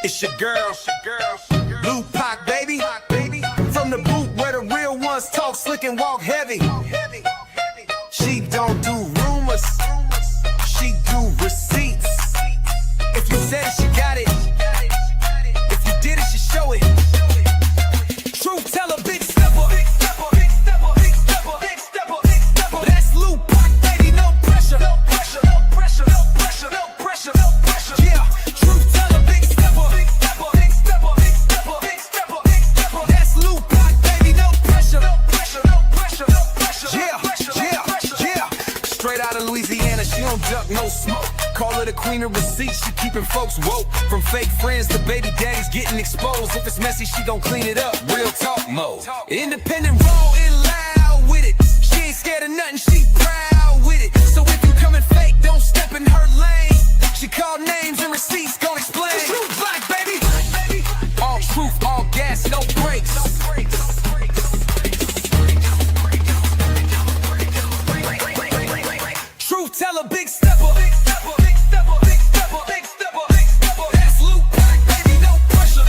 It's your girl, Lou Pac, baby. From the boot where the real ones talk slick and walk heavy. She don't do rumors, she do receipts. If you said it, she got it. If you did it, she show it. Truth teller, big stepper. That's Lou Pac, baby, no pressure. Yeah, truth teller, big stepper. That's Lou Pac, baby, no pressure. Yeah. Straight out of Louisiana, she don't duck, no smoke. Call her the queen of receipts, she keeping folks woke. From fake friends to baby daddies getting exposed. If it's messy, she gon' clean it up. Real talk mode. Independent, raw and loud with it. She ain't scared of nothing, she proud with it. So if you coming fake, don't step in her lane. She call names and receipts, gon' explain. Truth black, baby. All truth, all gas, no brakes. Truth teller, big stepper. That's Lou Pac, baby, no pressure.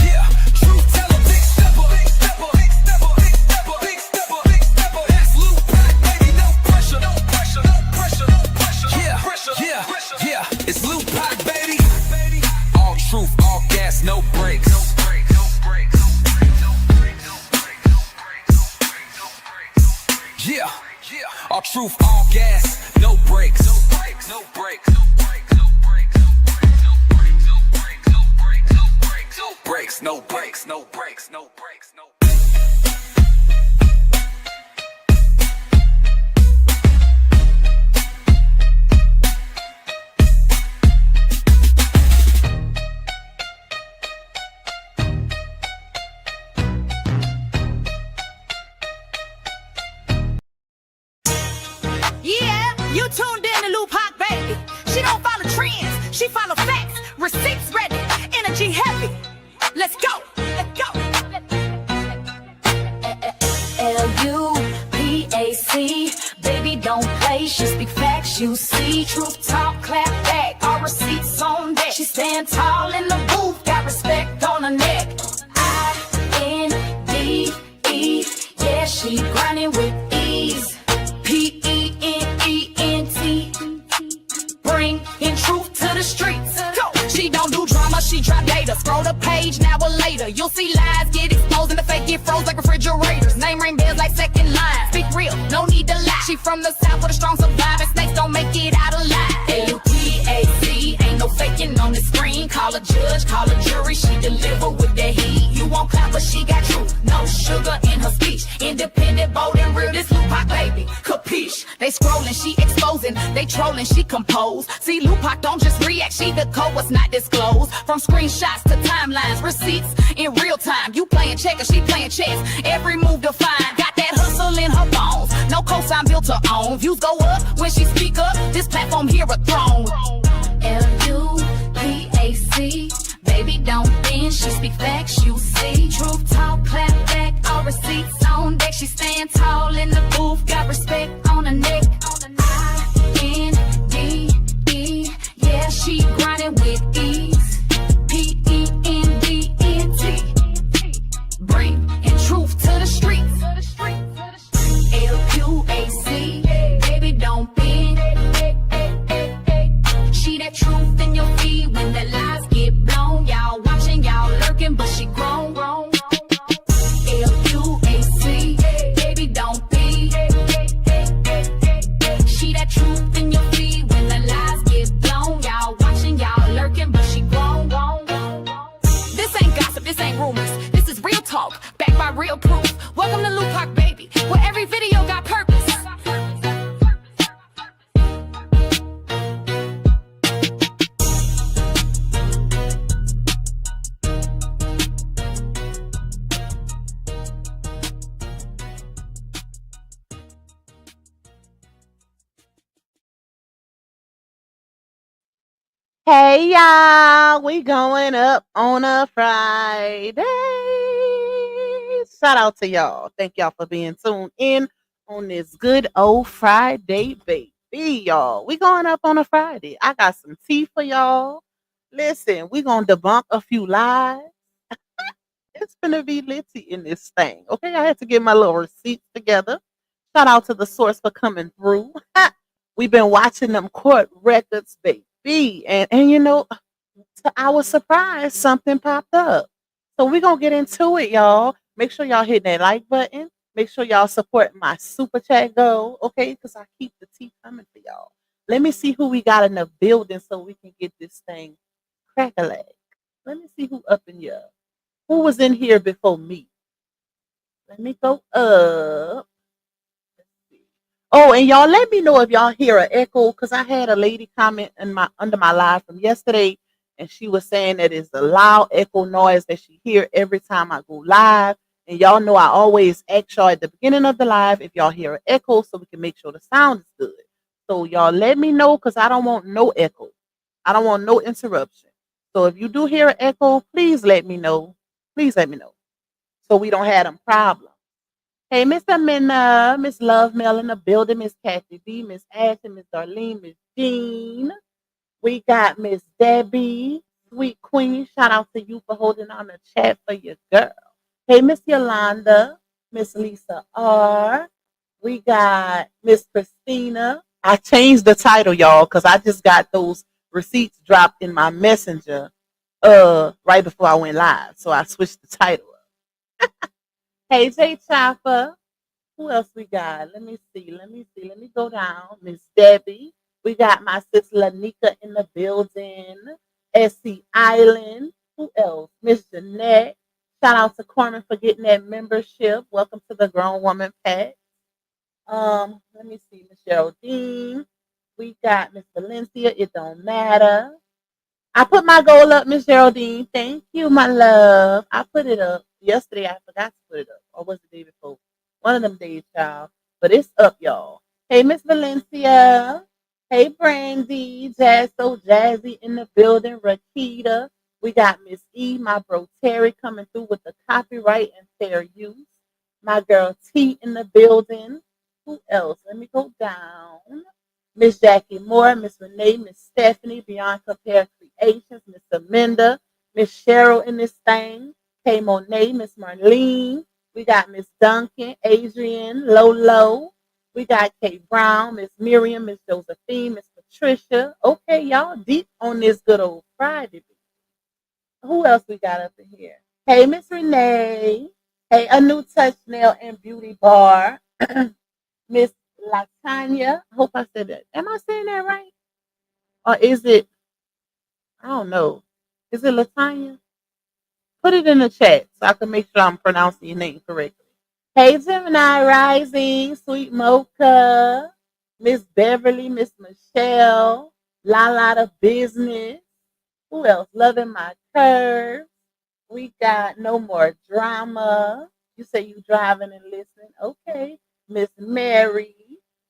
Yeah, truth teller, big stepper. That's Lou Pac, baby, no pressure. Yeah, it's Lou Pac, baby. All truth, all gas, no brakes. Yeah, all truth, all gas, no brakes. No brakes. Yeah, you tuned in to Lou Pac, baby. She don't follow trends, she follow facts. Receipts ready, energy heavy. Let's go. L-U-P-A-C, baby, don't play. She speak facts, you see. Truth talk, clap back. All receipts on deck. She stand tall in the booth, got respect on her neck. I-N-D-E, yeah, she grinding with ease. P-E-N-E-N-T, bring in truth to the streets. Go. She don't do drama, she drop data. Scroll the page, now or later. You'll see lies get exposed and the fake get froze like refrigerators. Name ring bells like second line. Speak real, no need to lie. She from the south with a strong surviving. Snakes don't make it out alive. L-U-P-A-C, ain't no faking on the screen. Call a judge, call a jury, she deliver with the heat. You won't clap, but she got truth. No sugar in her speech. Independent, bold and real, this Lou Pac, baby. Capiche? They scrolling, she exposing. They trolling, she compose. See, Lou Pac don't just react, she the code what's not disclosed. From screenshots to timelines, receipts in real time. You playing checkers, she playing chess. Every move defined. Got that hustle in her bones. No cosign built to own. Views go up when she speak up. This platform here a throne. L-U-P-A-C, baby, don't bend. She speak facts, you see. Truth talk, clap back. All receipts on deck. She stand tall in the booth, got respect on her neck. I-N-D-E, yeah, she grinding with ease. P-E-N-D-N-T, bring in truth to the streets. L-Q-A-C, baby, don't bend. She that truth in your feed when the lies get blown. Y'all watching, y'all lurking, but she grown. L-U-A-C, baby, don't be. She that truth in your feed when the lies get blown. Y'all watching, y'all lurking, but she grown. This ain't gossip, this ain't rumors. This is real talk, backed by real proof. Welcome to Lou Pac, baby, where every video got purpose. Hey y'all, we going up on a Friday. Shout out to y'all. Thank y'all for being tuned in on this good old Friday, baby. baby, y'all. We going up on a Friday. I got some tea for y'all. Listen, we gonna debunk a few lies. It's gonna be litty in this thing. Okay, I had to get my little receipts together. Shout out to the source for coming through. We've been watching them court records, baby, and you know, to our surprise, something popped up. So we're gonna get into it, y'all. Make sure y'all hit that like button. Make sure y'all support my super chat goal, okay? Because I keep the tea coming for y'all. Let me see who we got in the building so we can get this thing crack a leg. Let me see who up in here. Who was in here before me? Let me go up. Let's see. Oh, and y'all let me know if y'all hear an echo because I had a lady comment in my under my live from yesterday, and she was saying that it's a loud echo noise that she hear every time I go live. And y'all know I always ask y'all at the beginning of the live if y'all hear an echo so we can make sure the sound is good. So y'all let me know because I don't want no echo. I don't want no interruption. So if you do hear an echo, please let me know. Please let me know so we don't have them problems. Hey, Miss Amina, Miss Love Mel in the building, Miss Kathy B, Miss Ashley, Miss Darlene, Miss Jean. We got Miss Debbie, Sweet Queen. Shout out to you for holding on the chat for your girl. Hey, Miss Yolanda, Miss Lisa R. We got Miss Christina. I changed the title, y'all, because I just got those receipts dropped in my messenger right before I went live. So I switched the title up. Hey, Jay Chopper. Who else we got? Let me see. Let me see. Let me go down. Miss Debbie. We got my sis Lanika in the building. SC Island. Who else? Miss Jeanette. Shout out to Corman for getting that membership. Welcome to the Grown Woman Pack. Let me see. Miss Geraldine. We got Miss Valencia. It don't matter. I put my goal up, Miss Geraldine. Thank you, my love. I put it up yesterday. I forgot to put it up, or was it the day before? One of them days, child. But it's up, y'all. Hey, Miss Valencia. Hey, Brandy. Jazz so jazzy in the building. Rakita. We got Miss E, my bro Terry, coming through with the copyright and fair use. My girl T in the building. Who else? Let me go down. Miss Jackie Moore, Miss Renee, Miss Stephanie, Beyond Compare Creations, Miss Amanda, Miss Cheryl in this thing, Kay Monet, Miss Marlene. We got Miss Duncan, Adrian, Lolo. We got Kay Brown, Miss Miriam, Miss Josephine, Miss Patricia. Okay, y'all deep on this good old Friday. Who else we got up in here? Hey, Miss Renee. Hey, A New Touch Nail and Beauty Bar. Miss LaTanya. I hope I said that. Am I saying that right? Or is it, I don't know. Is it LaTanya? Put it in the chat so I can make sure I'm pronouncing your name correctly. Hey, Gemini Rising, Sweet Mocha, Miss Beverly, Miss Michelle, La the Business. Who else? Loving My Curves. We got No More Drama. You say you driving and listening. Okay. Miss Mary.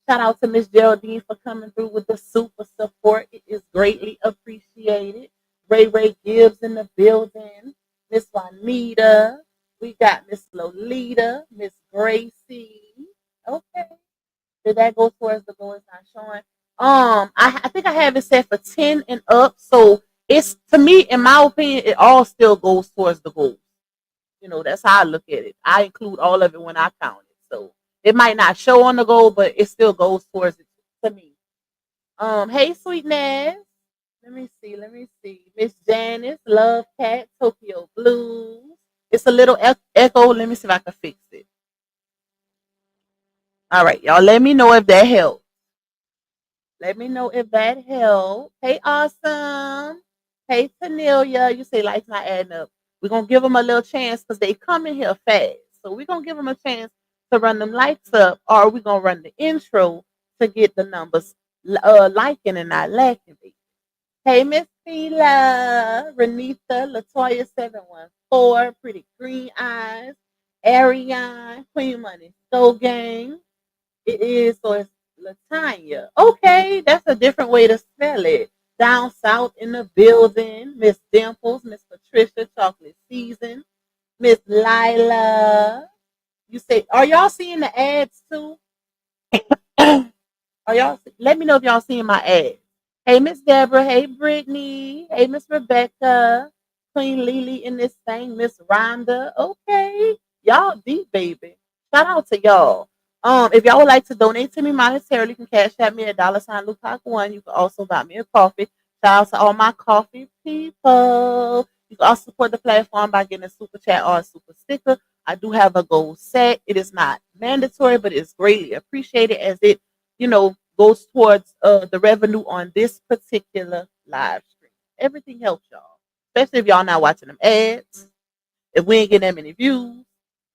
Shout out to Miss Geraldine for coming through with the super support. It is greatly appreciated. Ray Gibbs in the building. Miss Juanita. We got Miss Lolita. Miss Gracie. Okay. Did that go towards the goal? It's not showing. I think I have it set for 10 and up. So it's, to me, in my opinion, it all still goes towards the goal. You know, that's how I look at it. I include all of it when I count it. So it might not show on the goal, but it still goes towards it to me. Hey, Sweetness. Let me see. Let me see. Miss Janice, Love Cat, Tokyo Blues. It's a little echo. Let me see if I can fix it. All right, y'all. Let me know if that helps. Let me know if that helps. Hey, Awesome. Hey, Tanelia. You say life's not adding up. We're going to give them a little chance because they come in here fast. So we're going to give them a chance to run them lights up, or we're going to run the intro to get the numbers liking and not lacking. Hey, Miss Fila, Renita, Latoya 714, Pretty Green Eyes, Ariane, Queen Money, Soul Gang. It is, so it's Latanya. Okay, that's a different way to spell it. Down south in the building, Miss Dimples, Miss Patricia, Chocolate Season, Miss Lila. You say, are y'all seeing the ads too? Are y'all? Let me know if y'all seeing my ads. Hey, Miss Deborah. Hey, Brittany. Hey, Miss Rebecca. Queen Lily in this thing. Miss Rhonda. Okay, y'all deep, baby. Shout out to y'all. If y'all would like to donate to me monetarily, you can cash at me at $Lupac1. You can also buy me a coffee. Shout out to all my coffee people. You can also support the platform by getting a super chat or a super sticker. I do have a goal set. It is not mandatory, but it's greatly appreciated as it, goes towards the revenue on this particular live stream. Everything helps y'all, especially if y'all not watching them ads. If we ain't getting that many views,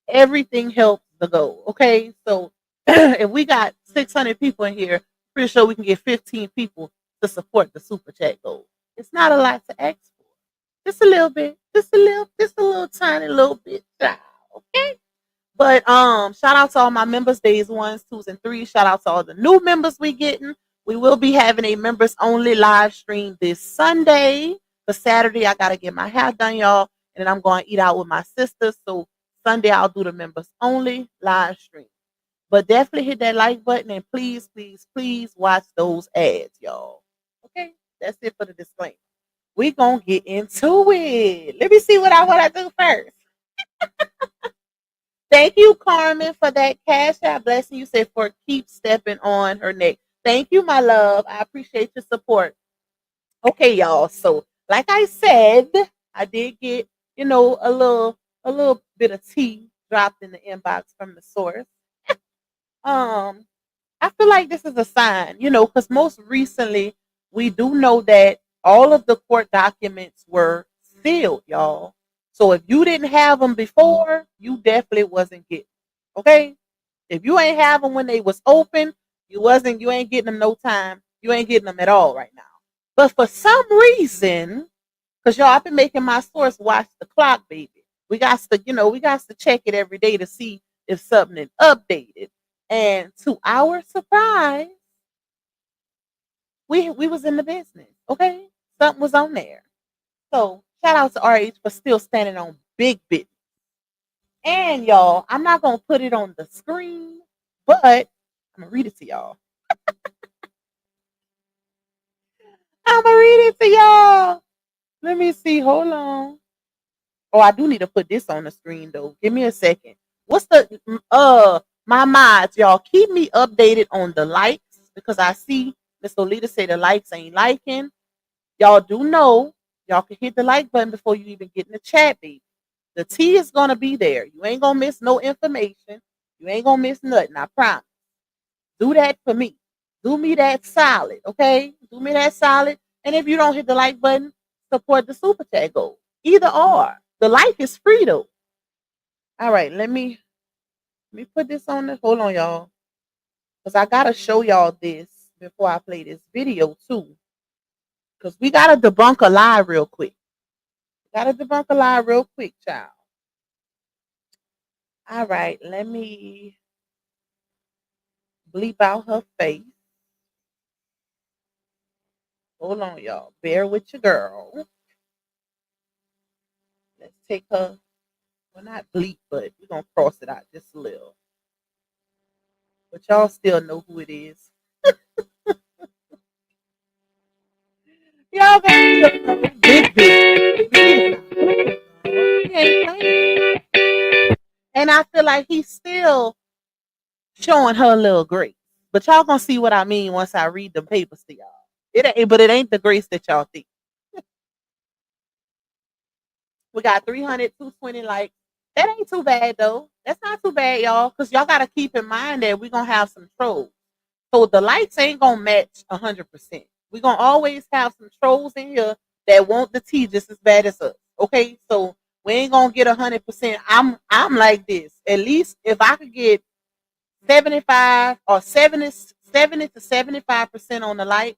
everything helps the goal. Okay, so if we got 600 people in here, pretty sure we can get 15 people to support the super chat goal. It's not a lot to ask for. Just a little bit, just a little tiny little bit. Okay. But shout out to all my members, days 1s, 2s, and 3s. Shout out to all the new members we getting. We will be having a members only live stream this Sunday. For Saturday, I gotta get my hair done, y'all, and then I'm going to eat out with my sisters. So Sunday, I'll do the members only live stream. But definitely hit that like button and please, please, please watch those ads, y'all. Okay, that's it for the disclaimer. We gonna get into it. Let me see what I want to do first. Thank you, Carmen, for that cash out blessing. You said for keep stepping on her neck. Thank you, my love. I appreciate your support. Okay, y'all. So, like I said, I did get, a little bit of tea dropped in the inbox from the source. I feel like this is a sign, because most recently we do know that all of the court documents were sealed, y'all. So if you didn't have them before, you definitely wasn't getting them. Okay? If you ain't have them when they was open, you ain't getting them no time. You ain't getting them at all right now. But for some reason, because y'all, I've been making my source watch the clock, baby. We got to check it every day to see if something is updated. And to our surprise, we was in the business. Okay? Something was on there. So shout out to RH for still standing on big business. And y'all, I'm not gonna put it on the screen, but I'm gonna read it to y'all. I'm gonna read it to y'all. Let me see. Hold on. Oh, I do need to put this on the screen though. Give me a second. What's the my mods, y'all? Keep me updated on the likes because I see Miss Olita say the likes ain't liking. Y'all do know y'all can hit the like button before you even get in the chat, baby. The T is gonna be there. You ain't gonna miss no information. You ain't gonna miss nothing. I promise. Do that for me. Do me that solid, okay? Do me that solid. And if you don't hit the like button, support the super chat goal. Either or. The like is free though. All right, let me put this on the hold on, y'all. Because I gotta show y'all this before I play this video too. Because we gotta debunk a lie real quick. Gotta debunk a lie real quick, child. All right, let me bleep out her face. Hold on, y'all. Bear with your girl. Let's take her. Well, not bleep, but we're going to cross it out just a little. But y'all still know who it is. Y'all going to know. Big, big. And I feel like he's still showing her a little grace. But y'all going to see what I mean once I read the papers to y'all. But it ain't the grace that y'all think. We got 300, 220 likes. That ain't too bad though. That's not too bad, y'all. Because y'all gotta keep in mind that we're gonna have some trolls. So the likes ain't gonna match 100%. We're gonna always have some trolls in here that want the tea just as bad as us. Okay, so we ain't gonna get 100%. I'm like this. At least if I could get 75 or 70 to 75% on the likes,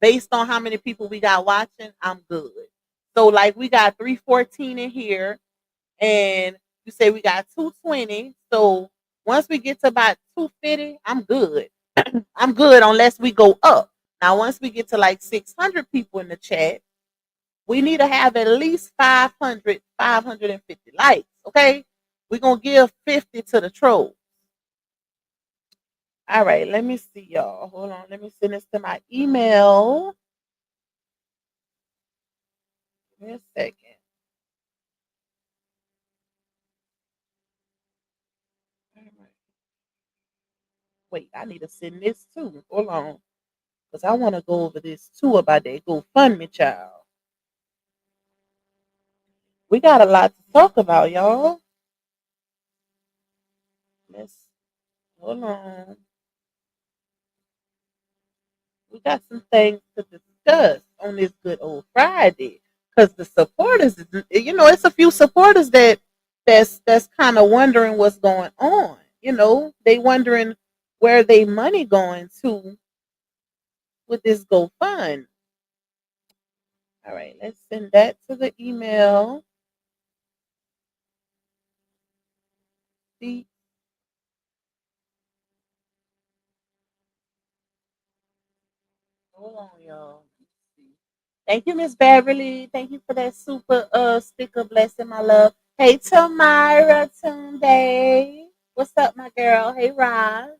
based on how many people we got watching, I'm good. So like we got 314 in here, and you say we got 220. So once we get to about 250, I'm good. I'm good unless we go up. Now once we get to like 600 people in the chat, we need to have at least 500, 550 likes. Okay, we're gonna give 50 to the troll. All right, let me see, y'all. Hold on. Let me send this to my email. Give me a second. All right. Wait, I need to send this too. Hold on. Because I want to go over this too about that GoFundMe, child. We got a lot to talk about, y'all. Let's hold on. We got some things to discuss on this good old Friday. Because the supporters, it's a few supporters that's kind of wondering what's going on. They wondering where they money going to with this GoFund. All right, let's send that to the email. See, hold on, y'all. Let's see. Thank you, Miss Beverly. Thank you for that super sticker blessing, my love. Hey, Tamara Tunde. What's up, my girl? Hey, Roz.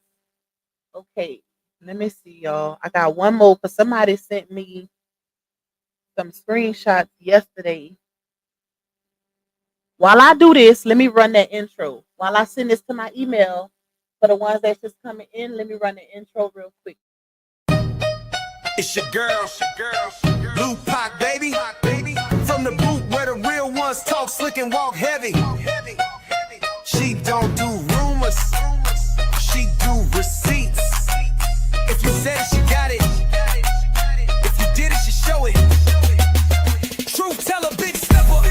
Okay, let me see, y'all. I got one more because somebody sent me some screenshots yesterday. While I do this, let me run that intro. While I send this to my email for the ones that's just coming in, let me run the intro real quick. It's your girl, Blue Pac, baby. From the boot where the real ones talk slick and walk heavy. She don't do rumors, she do receipts. If you said it, she got it. If you did it, she show it. Truth teller, big stepper.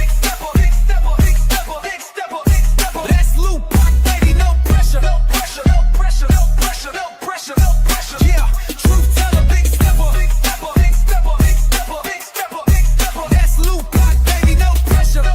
That's Blue Pac, baby, no pressure. Yeah, truth teller, big stepper. That's Blue Pac, baby, no pressure.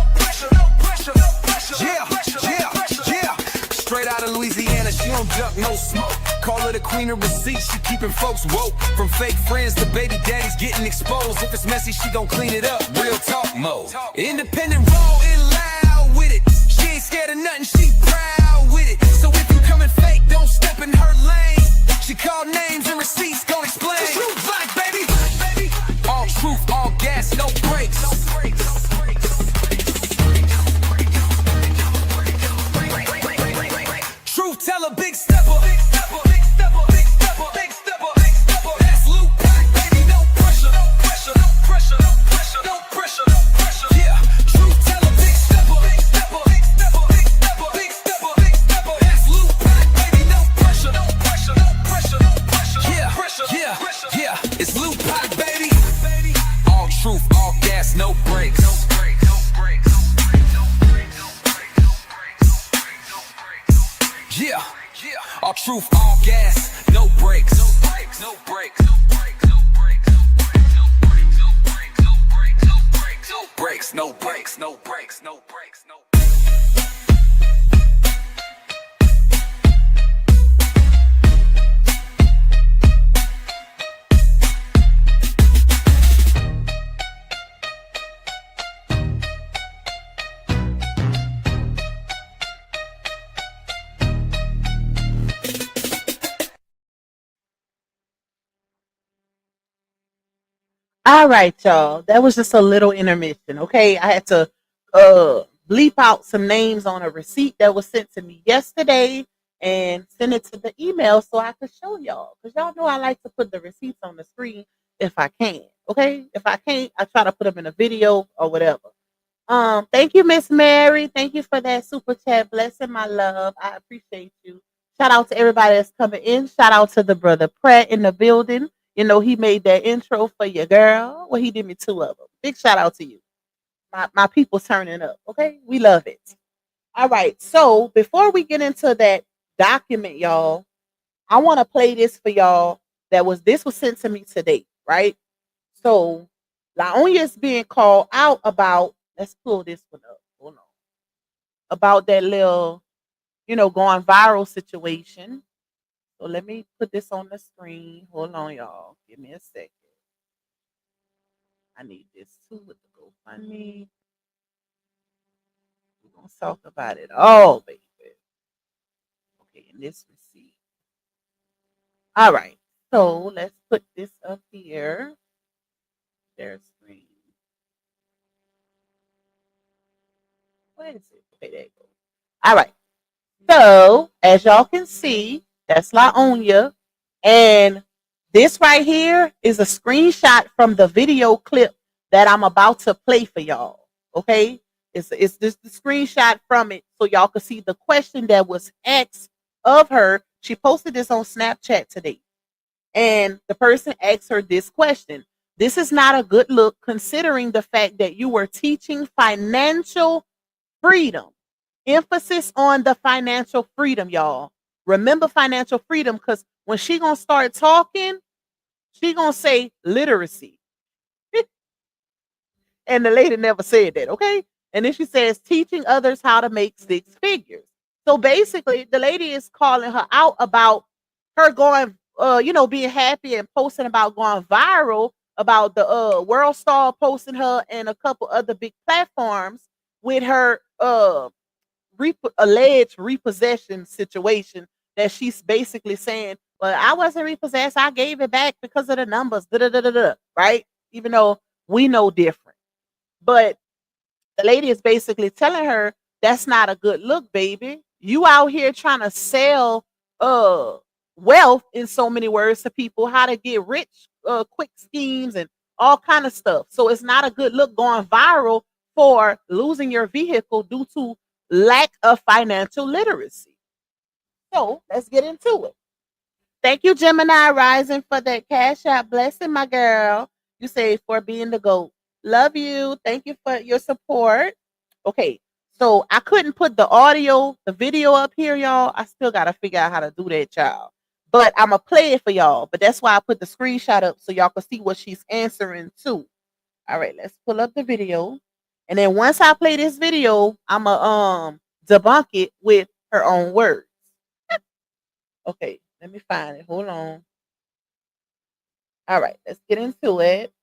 Yeah. Straight out of Louisiana, she don't duck no smoke. Call her the queen of receipts, she keeping folks woke. From fake friends to baby daddies getting exposed. If it's messy, she gon' clean it up. Real talk mode. Independent, raw and loud with it. She ain't scared of nothing, she proud with it. So if you coming fake, don't step in her lane. She called names and receipts, gon' explain. Truth like, baby. All truth, all gas, no brakes. Truth teller, big stepper. That's Blue Pac, baby, no pressure. Yeah, truth teller, big stepper. That's Blue Pac, baby, no pressure. Yeah, it's Blue Pac, baby. All truth, all gas, no brakes. Yeah, all truth, all gas, no brakes. No brakes. All right, y'all. That was just a little intermission. Okay, I had to bleep out some names on a receipt that was sent to me yesterday and send it to the email so I could show y'all. Because y'all know I like to put the receipts on the screen if I can. Okay, if I can't, I try to put them in a video or whatever. Thank you, Miss Mary. Thank you for that super chat. Blessing, my love. I appreciate you. Shout out to everybody that's coming in. Shout out to the brother Pratt in the building. He made that intro for your girl. Well, he did me two of them. Big shout out to you. My people turning up. Okay, we love it. All right. So before we get into that document, y'all, I want to play this for y'all. This was sent to me today, right? So Lieonya is being called out about. Let's pull this one up. Hold on. About that little, going viral situation. So let me put this on the screen. Hold on, y'all. Give me a second. I need this too with the GoFundMe. We're gonna talk about it all, baby. Okay, and this receipt. All right. So let's put this up here. There's screen. Where is it? Okay, there you go. All right. So as y'all can see, that's Lieonya. And this right here is a screenshot from the video clip that I'm about to play for y'all. Okay. It's just the screenshot from it so y'all can see the question that was asked of her. She posted this on Snapchat today. And the person asked her this question. This is not a good look considering the fact that you were teaching financial freedom. Emphasis on the financial freedom, y'all. Remember financial freedom, because when she gonna start talking, she gonna say literacy. And the lady never said that, okay? And then she says teaching others how to make six figures. So basically, the lady is calling her out about her going, being happy and posting about going viral, about the World Star posting her and a couple other big platforms with her alleged repossession situation that she's basically saying, well, I wasn't repossessed. I gave it back because of the numbers, right? Even though we know different. But the lady is basically telling her that's not a good look, baby. You out here trying to sell wealth, in so many words, to people, how to get rich quick schemes and all kind of stuff. So it's not a good look going viral for losing your vehicle due to lack of financial literacy. So let's get into it. Thank you, Gemini Rising, for that cash out blessing, my girl. You say for being the GOAT. Love you. Thank you for your support. Okay, so I couldn't put the video up here, y'all. I still got to figure out how to do that, y'all. But I'm going to play it for y'all. But that's why I put the screenshot up so y'all can see what she's answering to. All right, let's pull up the video. And then once I play this video, I'm going to debunk it with her own words. Okay, let me find it. Hold on. All right, let's get into it.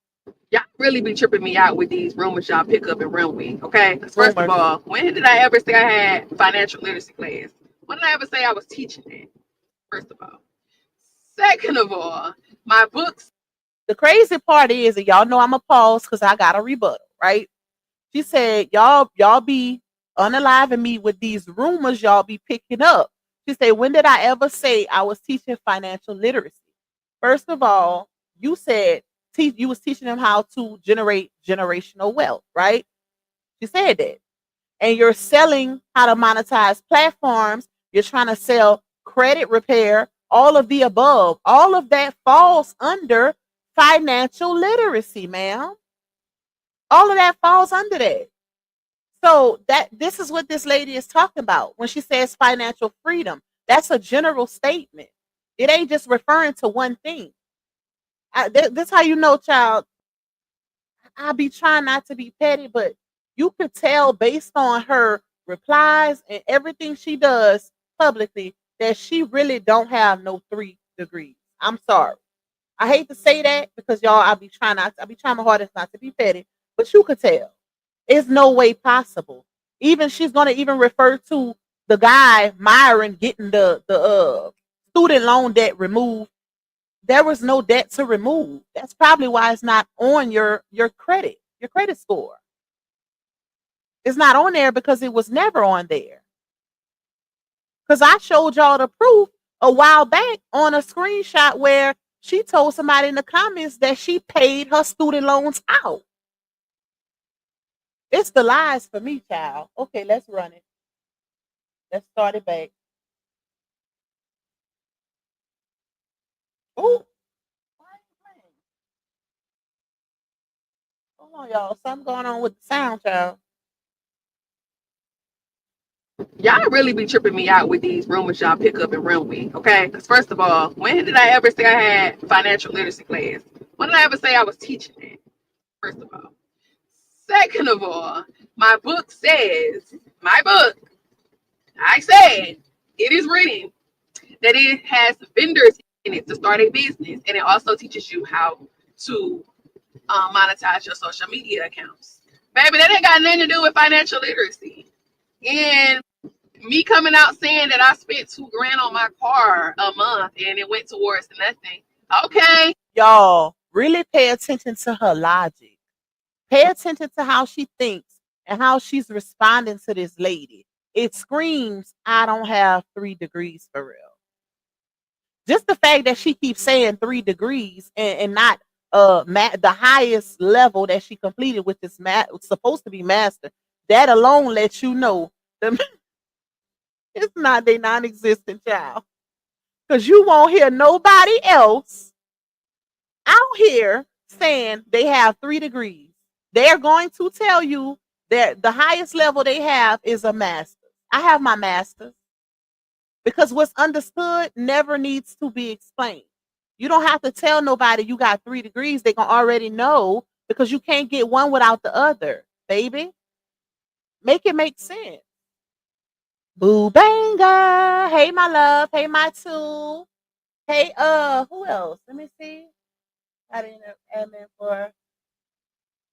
Y'all really be tripping me out with these rumors y'all pick up and run with, okay? Because first of all, when did I ever say I had financial literacy class? When did I ever say I was teaching that? First of all. Second of all, my books. The crazy part is, and y'all know I'm a pause because I got a rebuttal, right? She said, y'all be unaliving me with these rumors y'all be picking up. She said, when did I ever say I was teaching financial literacy? First of all, you said you was teaching them how to generate generational wealth, right? She said that. And you're selling how to monetize platforms. You're trying to sell credit repair, all of the above. All of that falls under financial literacy, ma'am. All of that falls under that. So this is what this lady is talking about when she says financial freedom. That's a general statement. It ain't just referring to one thing. This how you know, child. I be trying not to be petty, but you could tell based on her replies and everything she does publicly that she really don't have no 3 degrees. I'm sorry. I hate to say that because y'all, I be trying my hardest not to be petty, but you could tell. It's no way possible. Even she's gonna even refer to the guy Myron getting the student loan debt removed. There was no debt to remove. That's probably why it's not on your credit score. It's not on there because it was never on there. Because I showed y'all the proof a while back on a screenshot where she told somebody in the comments that she paid her student loans out. It's the lies for me, child. Okay, let's run it. Let's start it back. Oh, why are you playing? Hold on, y'all. Something going on with the sound, child. Y'all really be tripping me out with these rumors y'all pick up and run with, okay? Because first of all, when did I ever say I had financial literacy class? When did I ever say I was teaching that? First of all. Second of all, my book, I said, it is written that it has vendors in it to start a business. And it also teaches you how to monetize your social media accounts. Baby, that ain't got nothing to do with financial literacy. And Me coming out saying that I spent $2,000 on my car a month and it went towards nothing. Okay. Y'all, really pay attention to her logic. Pay attention to how she thinks and how she's responding to this lady. It screams, I don't have 3 degrees for real. Just the fact that she keeps saying 3 degrees and not the highest level that she completed with this supposed to be master, that alone lets you know them it's not they non-existent child. Because you won't hear nobody else out here saying they have 3 degrees. They're going to tell you that the highest level they have is a master. I have my master's because what's understood never needs to be explained. You don't have to tell nobody you got 3 degrees. They can already know because you can't get one without the other, baby. Make it make sense. Boo banger. Hey, my love. Hey, my two. Hey, who else? Let me see. I didn't admin for.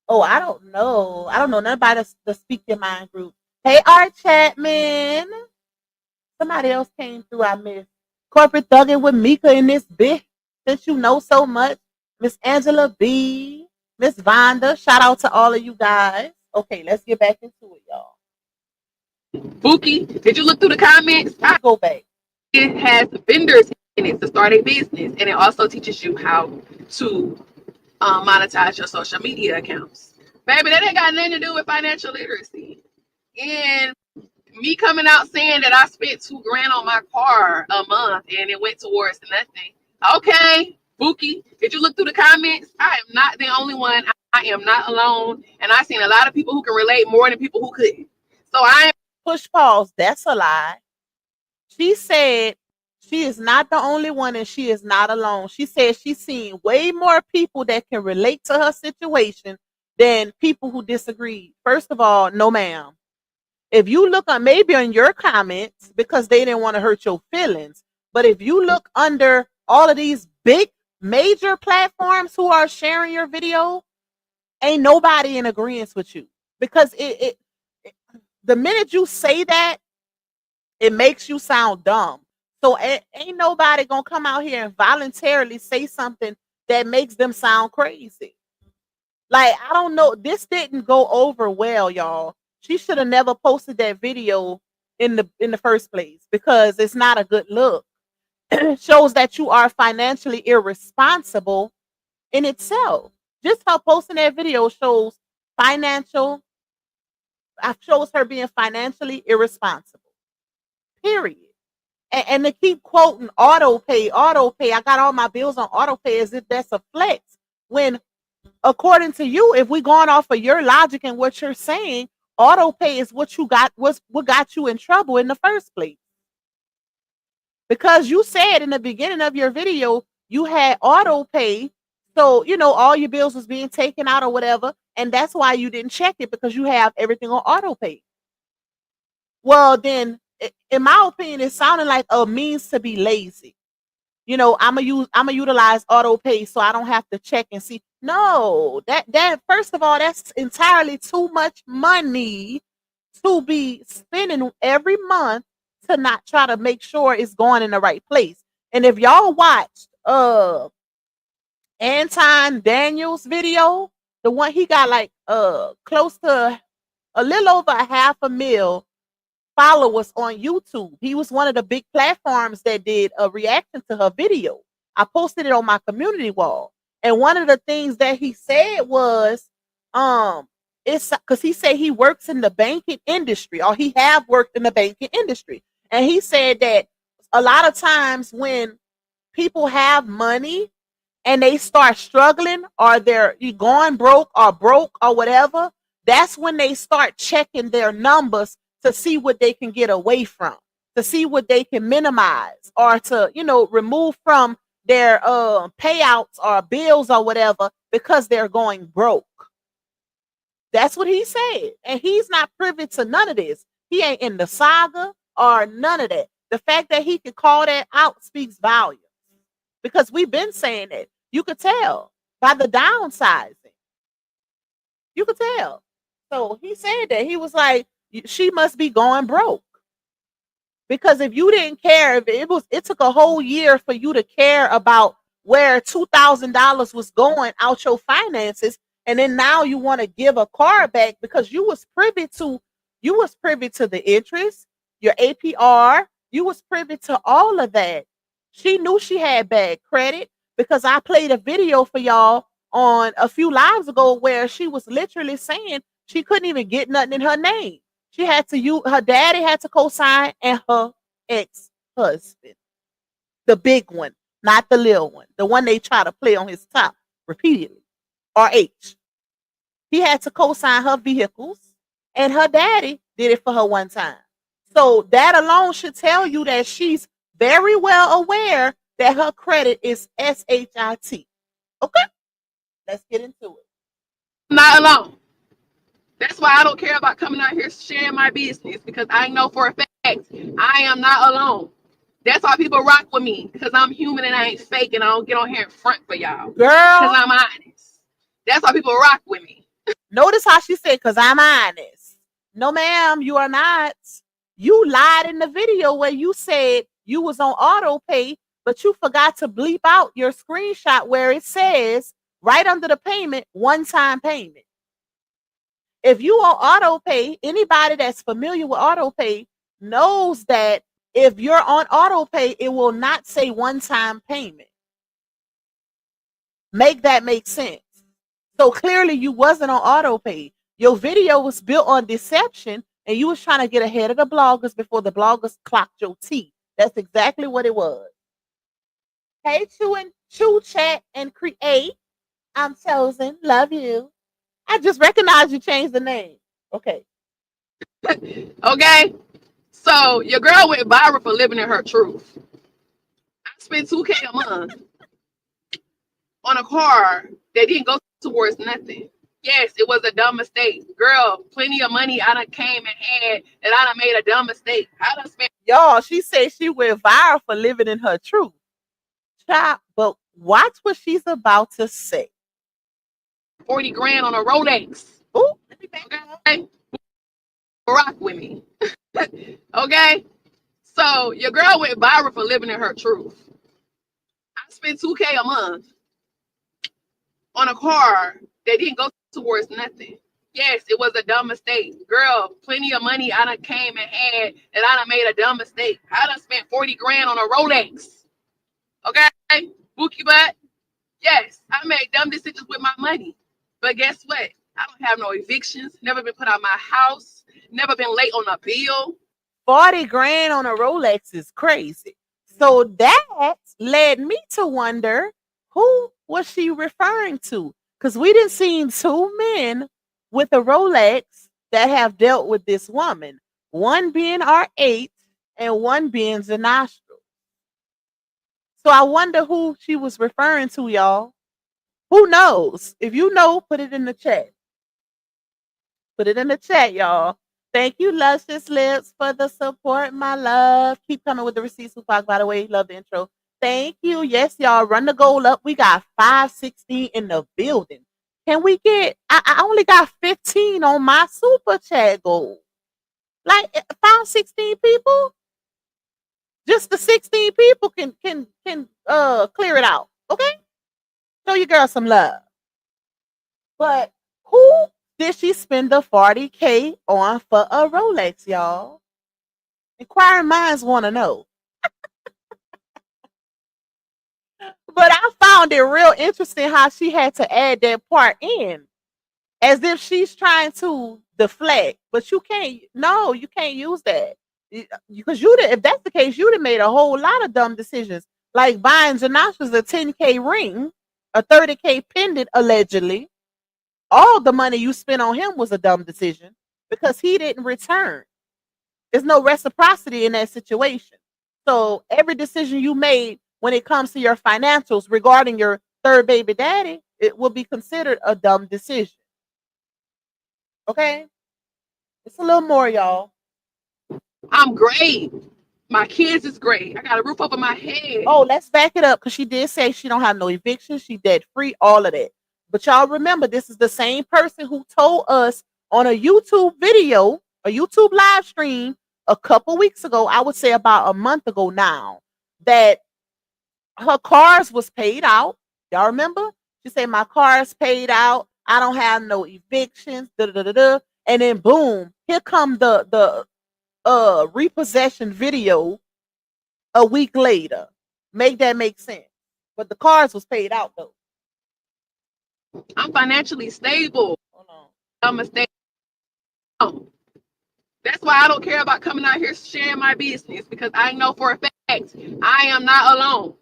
Oh, I don't know. I don't know nothing about the Speak Your Mind group. Hey, Art Chapman. Somebody else came through. I missed. Corporate thugging with Mika in this bit. Since you know so much. Miss Angela B. Miss Vonda. Shout out to all of you guys. Okay, let's get back into it, y'all. Bookie, did you look through the comments? I go back. It has vendors in it to start a business, and it also teaches you how to monetize your social media accounts. Baby, that ain't got nothing to do with financial literacy. And me coming out saying that I spent $2,000 on my car a month and it went towards nothing. Okay, Bookie, did you look through the comments? I am not the only one. I am not alone, and I've seen a lot of people who can relate more than people who couldn't. So I am. Push pause. That's a lie. She said she is not the only one and she is not alone. She said she's seen way more people that can relate to her situation than people who disagree. First of all, no ma'am. If you look on maybe on your comments because they didn't want to hurt your feelings, but if you look under all of these big major platforms who are sharing your video, ain't nobody in agreement with you because the minute you say that, it makes you sound dumb. So ain't nobody gonna come out here and voluntarily say something that makes them sound crazy. Like, I don't know. This didn't go over well, y'all. She should have never posted that video in the first place because it's not a good look. It shows that you are financially irresponsible in itself. Just her posting that video shows her being financially irresponsible. Period. And to keep quoting auto pay. I got all my bills on auto pay as if that's a flex. When, according to you, if we going off of your logic and what you're saying, auto pay is what got you in trouble in the first place. Because you said in the beginning of your video you had auto pay, so all your bills was being taken out or whatever, and that's why you didn't check it because you have everything on auto pay. Well, then, in my opinion, it sounded like a means to be lazy. I'm gonna utilize auto pay so I don't have to check and see. No, that first of all, that's entirely too much money to be spending every month to not try to make sure it's going in the right place. And if y'all watched Anton Daniels video, the one he got like close to a little over 500,000 followers on YouTube. He was one of the big platforms that did a reaction to her video. I posted it on my community wall. And one of the things that he said was, it's because he said he works in the banking industry, or he have worked in the banking industry. And he said that a lot of times when people have money and they start struggling, or they're going broke or whatever, that's when they start checking their numbers to see what they can get away from, to see what they can minimize, or to, remove from their payouts or bills or whatever because they're going broke. That's what he said. And he's not privy to none of this. He ain't in the saga or none of that. The fact that he could call that out speaks volumes, because we've been saying it. You could tell by the downsizing. You could tell. So he said that. He was like, she must be going broke. Because if you didn't care, if it took a whole year for you to care about where $2,000 was going out your finances, and then now you want to give a car back because you was privy to the interest, your APR, you was privy to all of that. She knew she had bad credit because I played a video for y'all on a few lives ago where she was literally saying she couldn't even get nothing in her name. She had to use her daddy had to co-sign and her ex-husband. The big one, not the little one. The one they try to play on his top repeatedly. RH. He had to co-sign her vehicles, and her daddy did it for her one time. So that alone should tell you that she's very well aware that her credit is SHIT. Okay? Let's get into it. I'm not alone. That's why I don't care about coming out here sharing my business, because I know for a fact I am not alone. That's why people rock with me, because I'm human and I ain't fake, and I don't get on here in front for y'all. Girl. Because I'm honest. That's why people rock with me. Notice how she said, because I'm honest. No, ma'am, you are not. You lied in the video where you said you was on auto pay, but you forgot to bleep out your screenshot where it says right under the payment, one-time payment. If you on auto pay, anybody that's familiar with auto pay knows that if you're on auto pay, it will not say one-time payment. Make that make sense. So clearly you wasn't on auto pay. Your video was built on deception, and you was trying to get ahead of the bloggers before the bloggers clocked your teeth. That's exactly what it was. Hey, Chew Chat and Create. I'm Chosen. Love you. I just recognized you changed the name. Okay. Okay? So your girl went viral for living in her truth. I spent $2K a month on a car that didn't go towards nothing. Yes, it was a dumb mistake. Girl, plenty of money I done came and had, and I done made a dumb mistake. I done spent. Y'all, she said she went viral for living in her truth. Child, but watch what she's about to say. 40 grand on a Rolex. Ooh, let me back up. Okay? Rock with me. Okay? So your girl went viral for living in her truth. I spent $2K a month on a car that didn't go towards nothing. Yes, it was a dumb mistake. Girl, plenty of money I done came and had, and I done made a dumb mistake. I done spent 40 grand on a Rolex. Okay? Bookie butt. Yes, I made dumb decisions with my money. But guess what? I don't have no evictions, never been put out my house, never been late on a bill. 40 grand on a Rolex is crazy. So that led me to wonder, who was she referring to? Because we didn't see two men with a Rolex that have dealt with this woman. One being R8 and one being Zanastro. So I wonder who she was referring to, y'all. Who knows? If you know, put it in the chat. Put it in the chat, y'all. Thank you, Luscious Lips, for the support, my love. Keep coming with the receipts, Tupac, by the way. Love the intro. Thank you. Yes, y'all. Run the goal up. We got 516 in the building. Can we get, I only got 15 on my super chat goal. Like 516 people? Just the 16 people can clear it out. Okay? Show your girl some love. But who did she spend the 40K on for a Rolex, y'all? Inquiring minds want to know. But I found it real interesting how she had to add that part in, as if she's trying to deflect. But you can't. No, you can't use that, because if that's the case, you'd have made a whole lot of dumb decisions, like buying Janacha's a 10K ring, a 30K pendant, allegedly. All the money you spent on him was a dumb decision because he didn't return. There's no reciprocity in that situation. So every decision you made when it comes to your financials regarding your third baby daddy, it will be considered a dumb decision. Okay? It's a little more, y'all. I'm great. My kids is great. I got a roof over my head. Oh, let's back it up, because she did say she don't have no eviction. She debt free, all of that. But y'all remember, this is the same person who told us on a YouTube video, a YouTube live stream a couple weeks ago, I would say about a month ago now, that her cars was paid out. Y'all remember? She said, my car's paid out. I don't have no evictions. Da, da, da, da. And then boom, here come the repossession video a week later. Make that make sense. But the cars was paid out though. I'm financially stable. Hold on. I'm a stay. That's why I don't care about coming out here sharing my business, because I know for a fact I am not alone.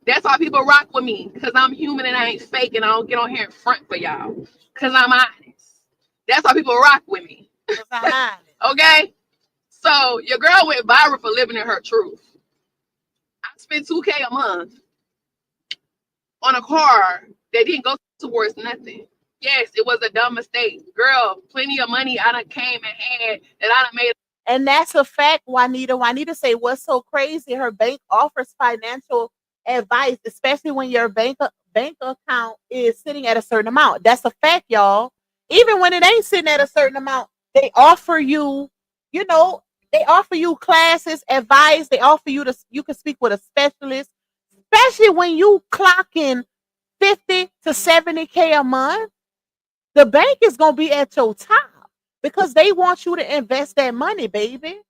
That's why people rock with me, because I'm human and I ain't fake, and I don't get on here in front for y'all because I'm honest. That's why people rock with me. Okay? So your girl went viral for living in her truth. I spent $2K a month on a car that didn't go towards nothing. Yes, it was a dumb mistake. Girl, plenty of money I done came and had that I done made. And that's a fact, Juanita. Juanita say, what's so crazy? Her bank offers financial advice, especially when your bank account is sitting at a certain amount. That's a fact, y'all. Even when it ain't sitting at a certain amount, they offer you, they offer you classes, advice. They offer you you can speak with a specialist, especially when you clock in 50 to 70K a month. The bank is going to be at your top because they want you to invest that money, baby.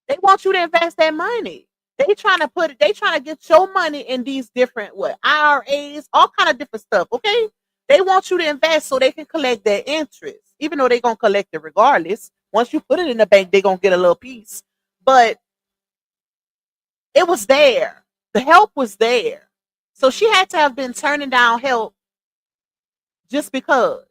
They want you to invest that money. They trying to get your money in these different IRAs, all kind of different stuff, okay? They want you to invest so they can collect their interest, even though they're going to collect it regardless. Once you put it in the bank, they're going to get a little piece. But it was there. The help was there. So she had to have been turning down help just because,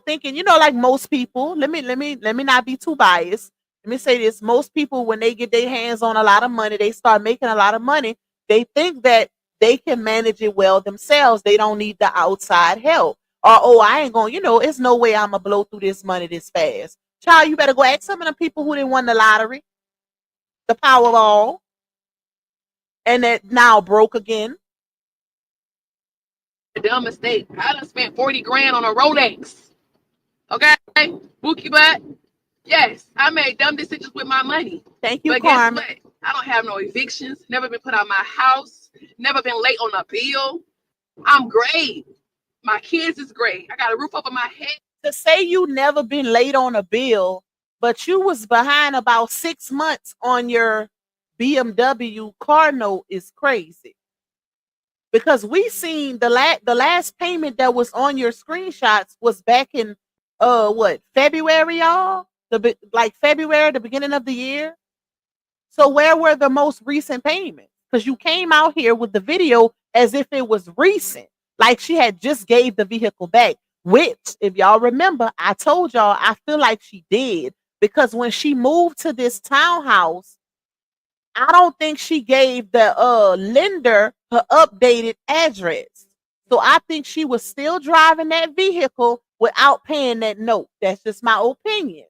thinking, like most people, let me not be too biased. Let me say this. Most people, when they get their hands on a lot of money, they start making a lot of money. They think that they can manage it well themselves. They don't need the outside help. Or, I ain't going, it's no way I'm going to blow through this money this fast. Child, you better go ask some of the people who didn't win the lottery, the Powerball, and that now broke again. A dumb mistake. I done spent 40 grand on a Rolex. Okay? Bookie butt. Yes, I made dumb decisions with my money. Thank you, but Carmen. Guess what? I don't have no evictions. Never been put out my house. Never been late on a bill. I'm great. My kids is great. I got a roof over my head. To say you never been late on a bill, but you was behind about 6 months on your BMW car note is crazy. Because we seen the last payment that was on your screenshots was back in February, y'all? February, the beginning of the year. So where were the most recent payments? Because you came out here with the video as if it was recent, like she had just gave the vehicle back, which, if y'all remember, I told y'all I feel like she did, because when she moved to this townhouse, I don't think she gave the lender her updated address. So I think she was still driving that vehicle without paying that note. That's just my opinion.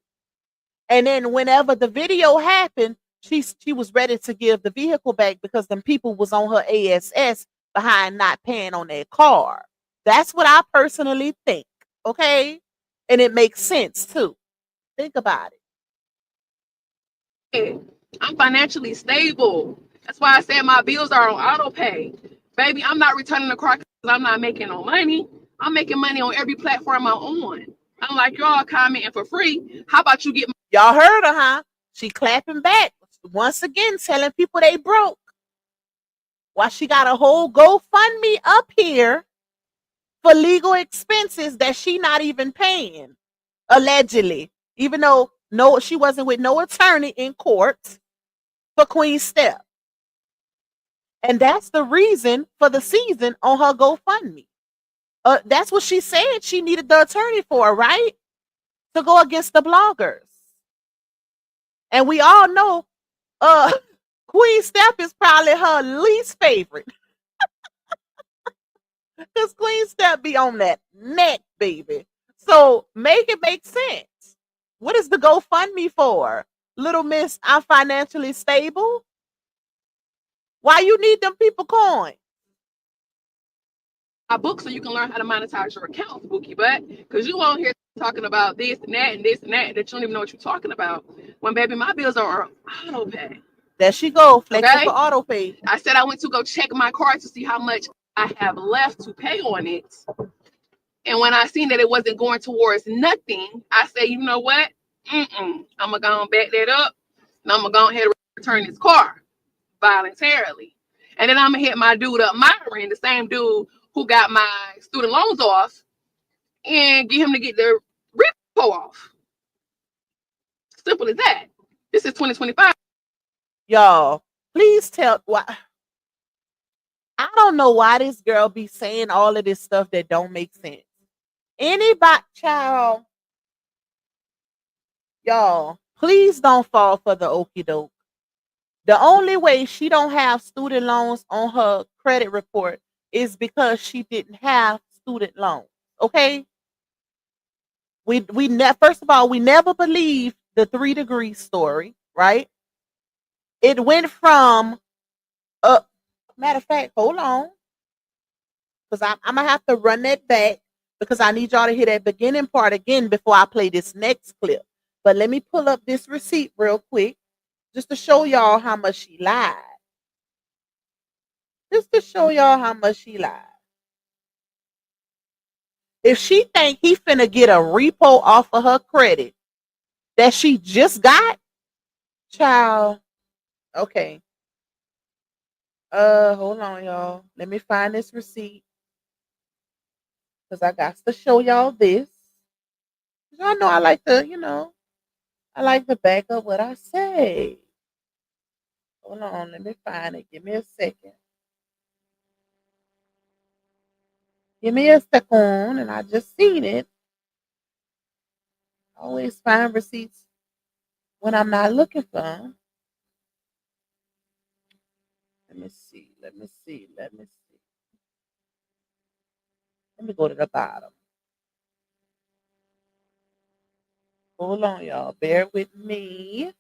And then whenever the video happened, she was ready to give the vehicle back because them people was on her ASS behind not paying on their car. That's what I personally think. Okay? And it makes sense too. Think about it. I'm financially stable. That's why I said my bills are on auto pay. Baby, I'm not returning the car because I'm not making no money. I'm making money on every platform I'm on. I'm like, y'all commenting for free. How about you get y'all heard her, huh? She clapping back. Once again, telling people they broke. While she got a whole GoFundMe up here for legal expenses that she not even paying, allegedly. Even though she wasn't with no attorney in court for Queen Steph. And that's the reason for the season on her GoFundMe. That's what she said she needed the attorney for, right? To go against the bloggers. And we all know Queen Steph is probably her least favorite. Because Queen Steph be on that neck, baby. So make it make sense. What is the GoFundMe for? Little Miss, I'm financially stable? Why you need them people coin? my book so you can learn how to monetize your account, Bookie Butt. Because you on here talking about this and that and this and that you don't even know what you're talking about. when baby my bills are on auto pay. There she go, flexing Okay. for auto pay. I said I went to go check my card to see how much I have left to pay on it. And when I seen that it wasn't going towards nothing, I said, you know what? I'm gonna go and back that up, and I'm gonna go ahead and return this car voluntarily. And then I'm gonna hit my dude up, Myron, the same dude who got my student loans off, and get him to get the repo off. Simple as that. This is 2025. Y'all, please tell why. I don't know why this girl be saying all of this stuff that don't make sense. Anybody, child, y'all, please don't fall for the okie doke. The only way she don't have student loans on her credit report is because she didn't have student loans. Okay, first of all, we never believed the 3 degree story, right? It went from matter of fact, hold on, because I'm gonna have to run that back because I need y'all to hear that beginning part again before I play this next clip. But let me pull up this receipt real quick just to show y'all how much she lied. Just to show y'all how much she lied. If she think he finna get a repo off of her credit that she just got, child, okay. Hold on, y'all. Let me find this receipt because I got to show y'all this. Y'all know I like I like to back up what I say. Hold on, let me find it. Give me a second. Give me a second, and I just seen it. I always find receipts when I'm not looking for them. Let me see. Let me see. Let me see. Let me go to the bottom. Hold on, y'all. Bear with me.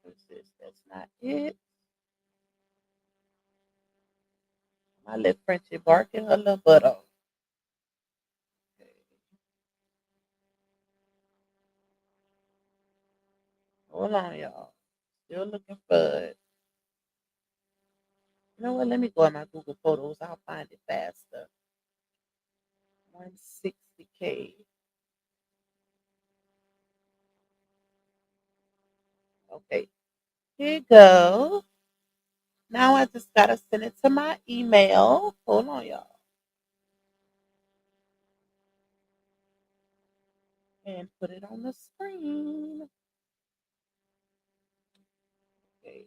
What's this? That's not it. My little Frenchie barking her little butt off. Okay. Hold on, y'all. Still looking for it. You know what? Let me go in my Google Photos. I'll find it faster. 160K. Okay. Here you go. Now I just gotta send it to my email. Hold on, y'all. And put it on the screen. Okay.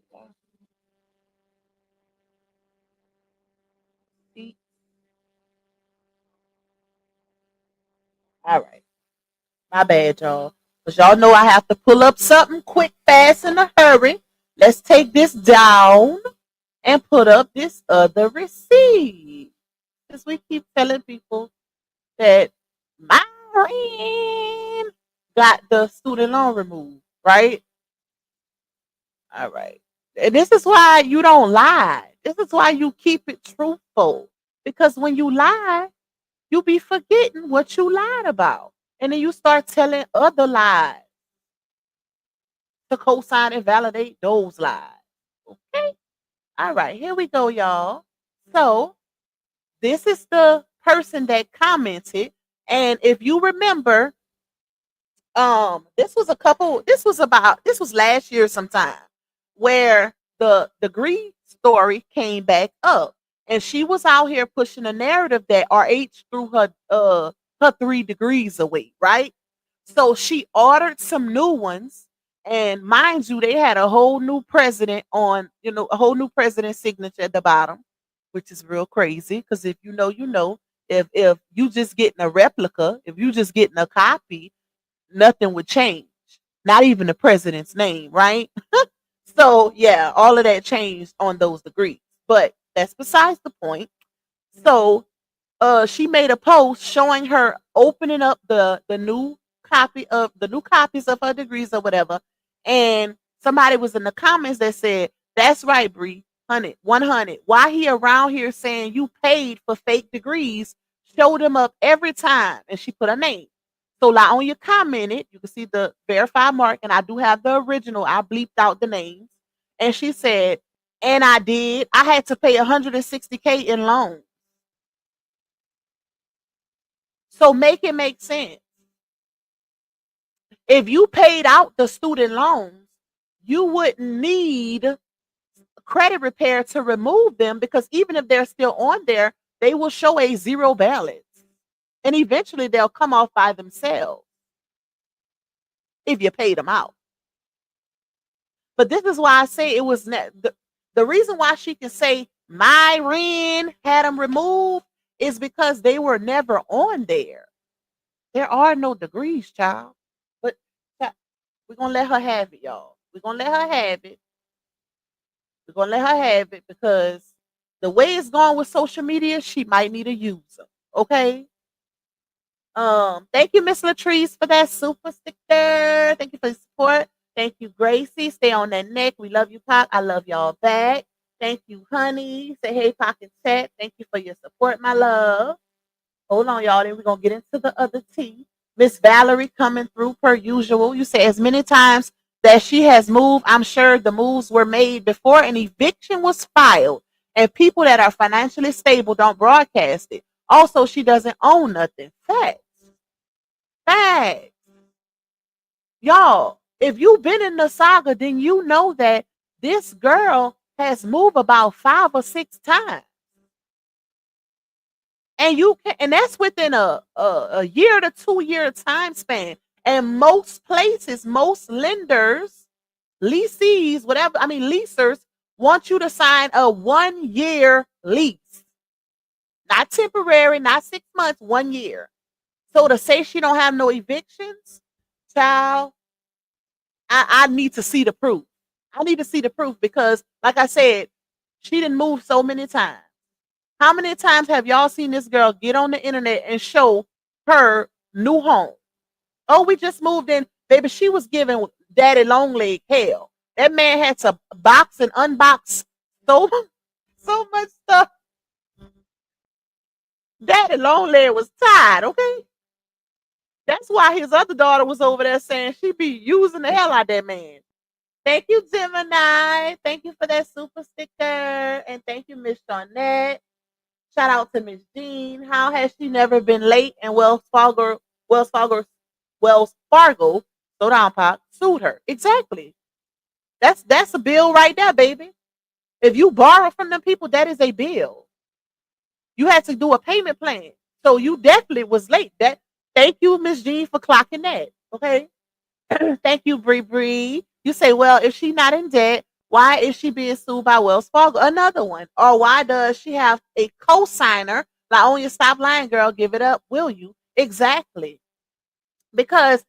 All right. My bad, y'all. Because y'all know I have to pull up something quick, fast, in a hurry. Let's take this down and put up this other receipt. Because we keep telling people that my friend got the student loan removed, right? All right. And this is why you don't lie. This is why you keep it truthful. Because when you lie, you be forgetting what you lied about. And then you start telling other lies to co-sign and validate those lies. Okay? All right, here we go, y'all. So this is the person that commented. And if you remember, this was last year sometime where the degree story came back up. And she was out here pushing a narrative that RH threw her 3 degrees away, right? So she ordered some new ones, and mind you, they had a whole new president on, a whole new president's signature at the bottom, which is real crazy. Because if you know, you know, if you just getting a replica, if you just getting a copy, nothing would change. Not even the president's name, right? So yeah, all of that changed on those degrees. But that's besides the point. So she made a post showing her opening up the new copies of her degrees or whatever. And somebody was in the comments that said, "That's right, Bree, 100. Why he around here saying you paid for fake degrees? Show them up every time." And she put a name. So Lieonya commented, you can see the verified mark, and I do have the original. I bleeped out the names. And she said, and I did. I had to pay $160K in loans. So make it make sense. If you paid out the student loans, you wouldn't need credit repair to remove them, because even if they're still on there, they will show a zero balance. And eventually they'll come off by themselves if you paid them out. But this is why I say it was the reason why she can say Myron had them removed is because they were never on there. There are no degrees, child. But we're going to let her have it, y'all. We're going to let her have it. We're going to let her have it because the way it's going with social media, she might need a user. Okay? Thank you, Miss LaTruth, for that super sticker. Thank you for the support. Thank you, Gracie. Stay on that neck. We love you, Pac. I love y'all back. Thank you, honey. Say hey, Pac and Chat. Thank you for your support, my love. Hold on, y'all. Then we're going to get into the other tea. Miss Valerie coming through per usual. You say as many times that she has moved, I'm sure the moves were made before an eviction was filed. And people that are financially stable don't broadcast it. Also, she doesn't own nothing. Facts. Facts. Y'all, if you've been in the saga, then you know that this girl has moved about 5 or 6 times. And you can, and that's within a year to 2 year time span. And most places, most lenders, leasees, whatever, leasers want you to sign a 1 year lease. Not temporary, not 6 months, 1 year. So to say she don't have no evictions, child, I need to see the proof. I need to see the proof because, like I said, she didn't move so many times. How many times have y'all seen this girl get on the internet and show her new home? Oh, we just moved in. Baby, she was giving Daddy Longleg hell. That man had to box and unbox so much stuff. Daddy Longleg was tired, okay? That's why his other daughter was over there saying she be using the hell out of that man. Thank you, Gemini. Thank you for that super sticker. And thank you, Miss Shawnette. Shout out to Miss Jean. How has she never been late? And Wells Fargo, slow down, Pop, sued her. Exactly. That's a bill right there, baby. If you borrow from them people, that is a bill. You had to do a payment plan. So you definitely was late. Thank you, Miss Jean, for clocking that. Okay. Thank you, Bree Bree. You say, well, if she's not in debt, why is she being sued by Wells Fargo? Another one. Or why does she have a co-signer? Like, on your stop lying, girl, give it up, will you? Exactly. Because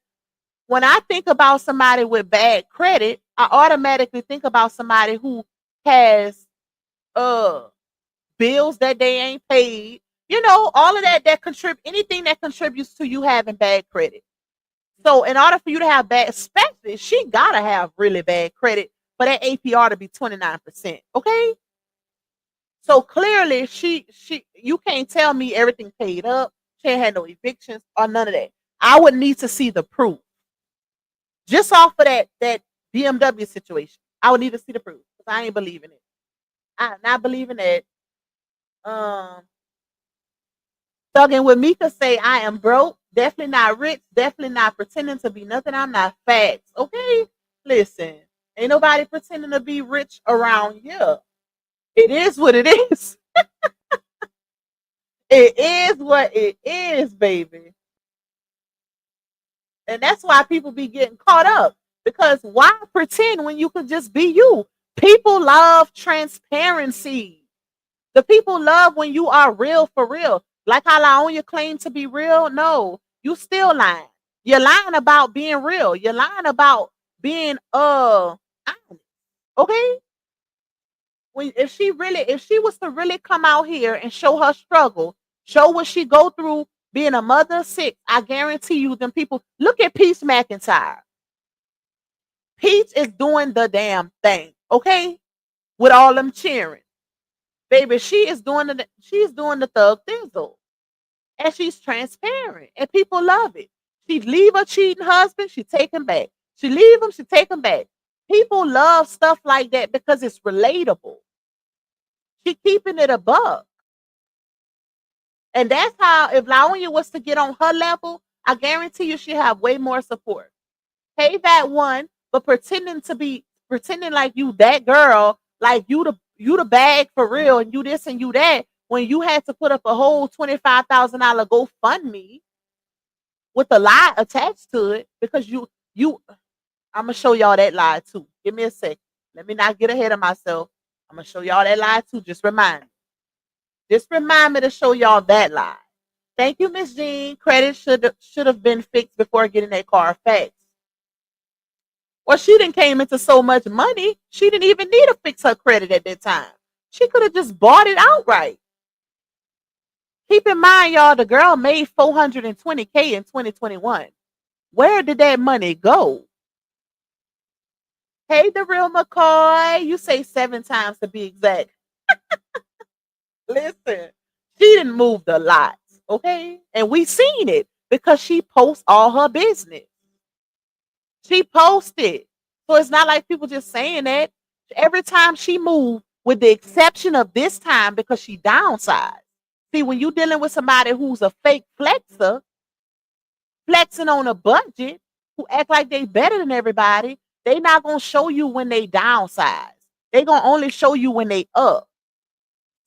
when I think about somebody with bad credit, I automatically think about somebody who has bills that they ain't paid. You know, all of that anything that contributes to you having bad credit. So in order for you to have bad, especially, she gotta have really bad credit for that APR to be 29%. Okay. So clearly you can't tell me everything paid up. She ain't had no evictions or none of that. I would need to see the proof. Just off of that BMW situation. I would need to see the proof. Because I ain't believing it. I'm not believing it. Thugging with Mika say, I am broke, definitely not rich, definitely not pretending to be nothing. I'm not facts. Okay? Listen, ain't nobody pretending to be rich around here. It is what it is. It is what it is, baby. And that's why people be getting caught up. Because why pretend when you could just be you? People love transparency. The people love when you are real for real. Like how Lieonya claimed to be real. No, you still lying. You're lying about being real. You're lying about being honest. Okay? If she was to really come out here and show her struggle, show what she go through being a mother of 6, I guarantee you them people look at Peach McIntyre. Peach is doing the damn thing, okay? With all them cheering. Baby, she's doing the thug thizzle. And she's transparent. And people love it. She leave her cheating husband, she take him back. She leave him, she take him back. People love stuff like that because it's relatable. She keeping it above. And that's how, if Lieonya was to get on her level, I guarantee you she'll have way more support. Pay that one, but pretending like you that girl, like you the bag for real, and you this and you that, when you had to put up a whole $25,000 GoFundMe with a lie attached to it, because you I'm gonna show y'all that lie too. Give me a sec. Let me not get ahead of myself. I'm gonna show y'all that lie too. Just remind me to show y'all that lie. Thank you, Miss Jean. Credit should have been fixed before getting that car fixed. Well, she didn't came into so much money, she didn't even need to fix her credit at that time. She could have just bought it outright. Keep in mind, y'all, the girl made $420K in 2021. Where did that money go? Hey, the real McCoy. You say 7 times to be exact. Listen, she didn't move the lots, okay? And we seen it because she posts all her business. She posted. So it's not like people just saying that. Every time she moved, with the exception of this time because she downsized. See, when you're dealing with somebody who's a fake flexer, flexing on a budget, who act like they better than everybody, they not going to show you when they downsize. They going to only show you when they up.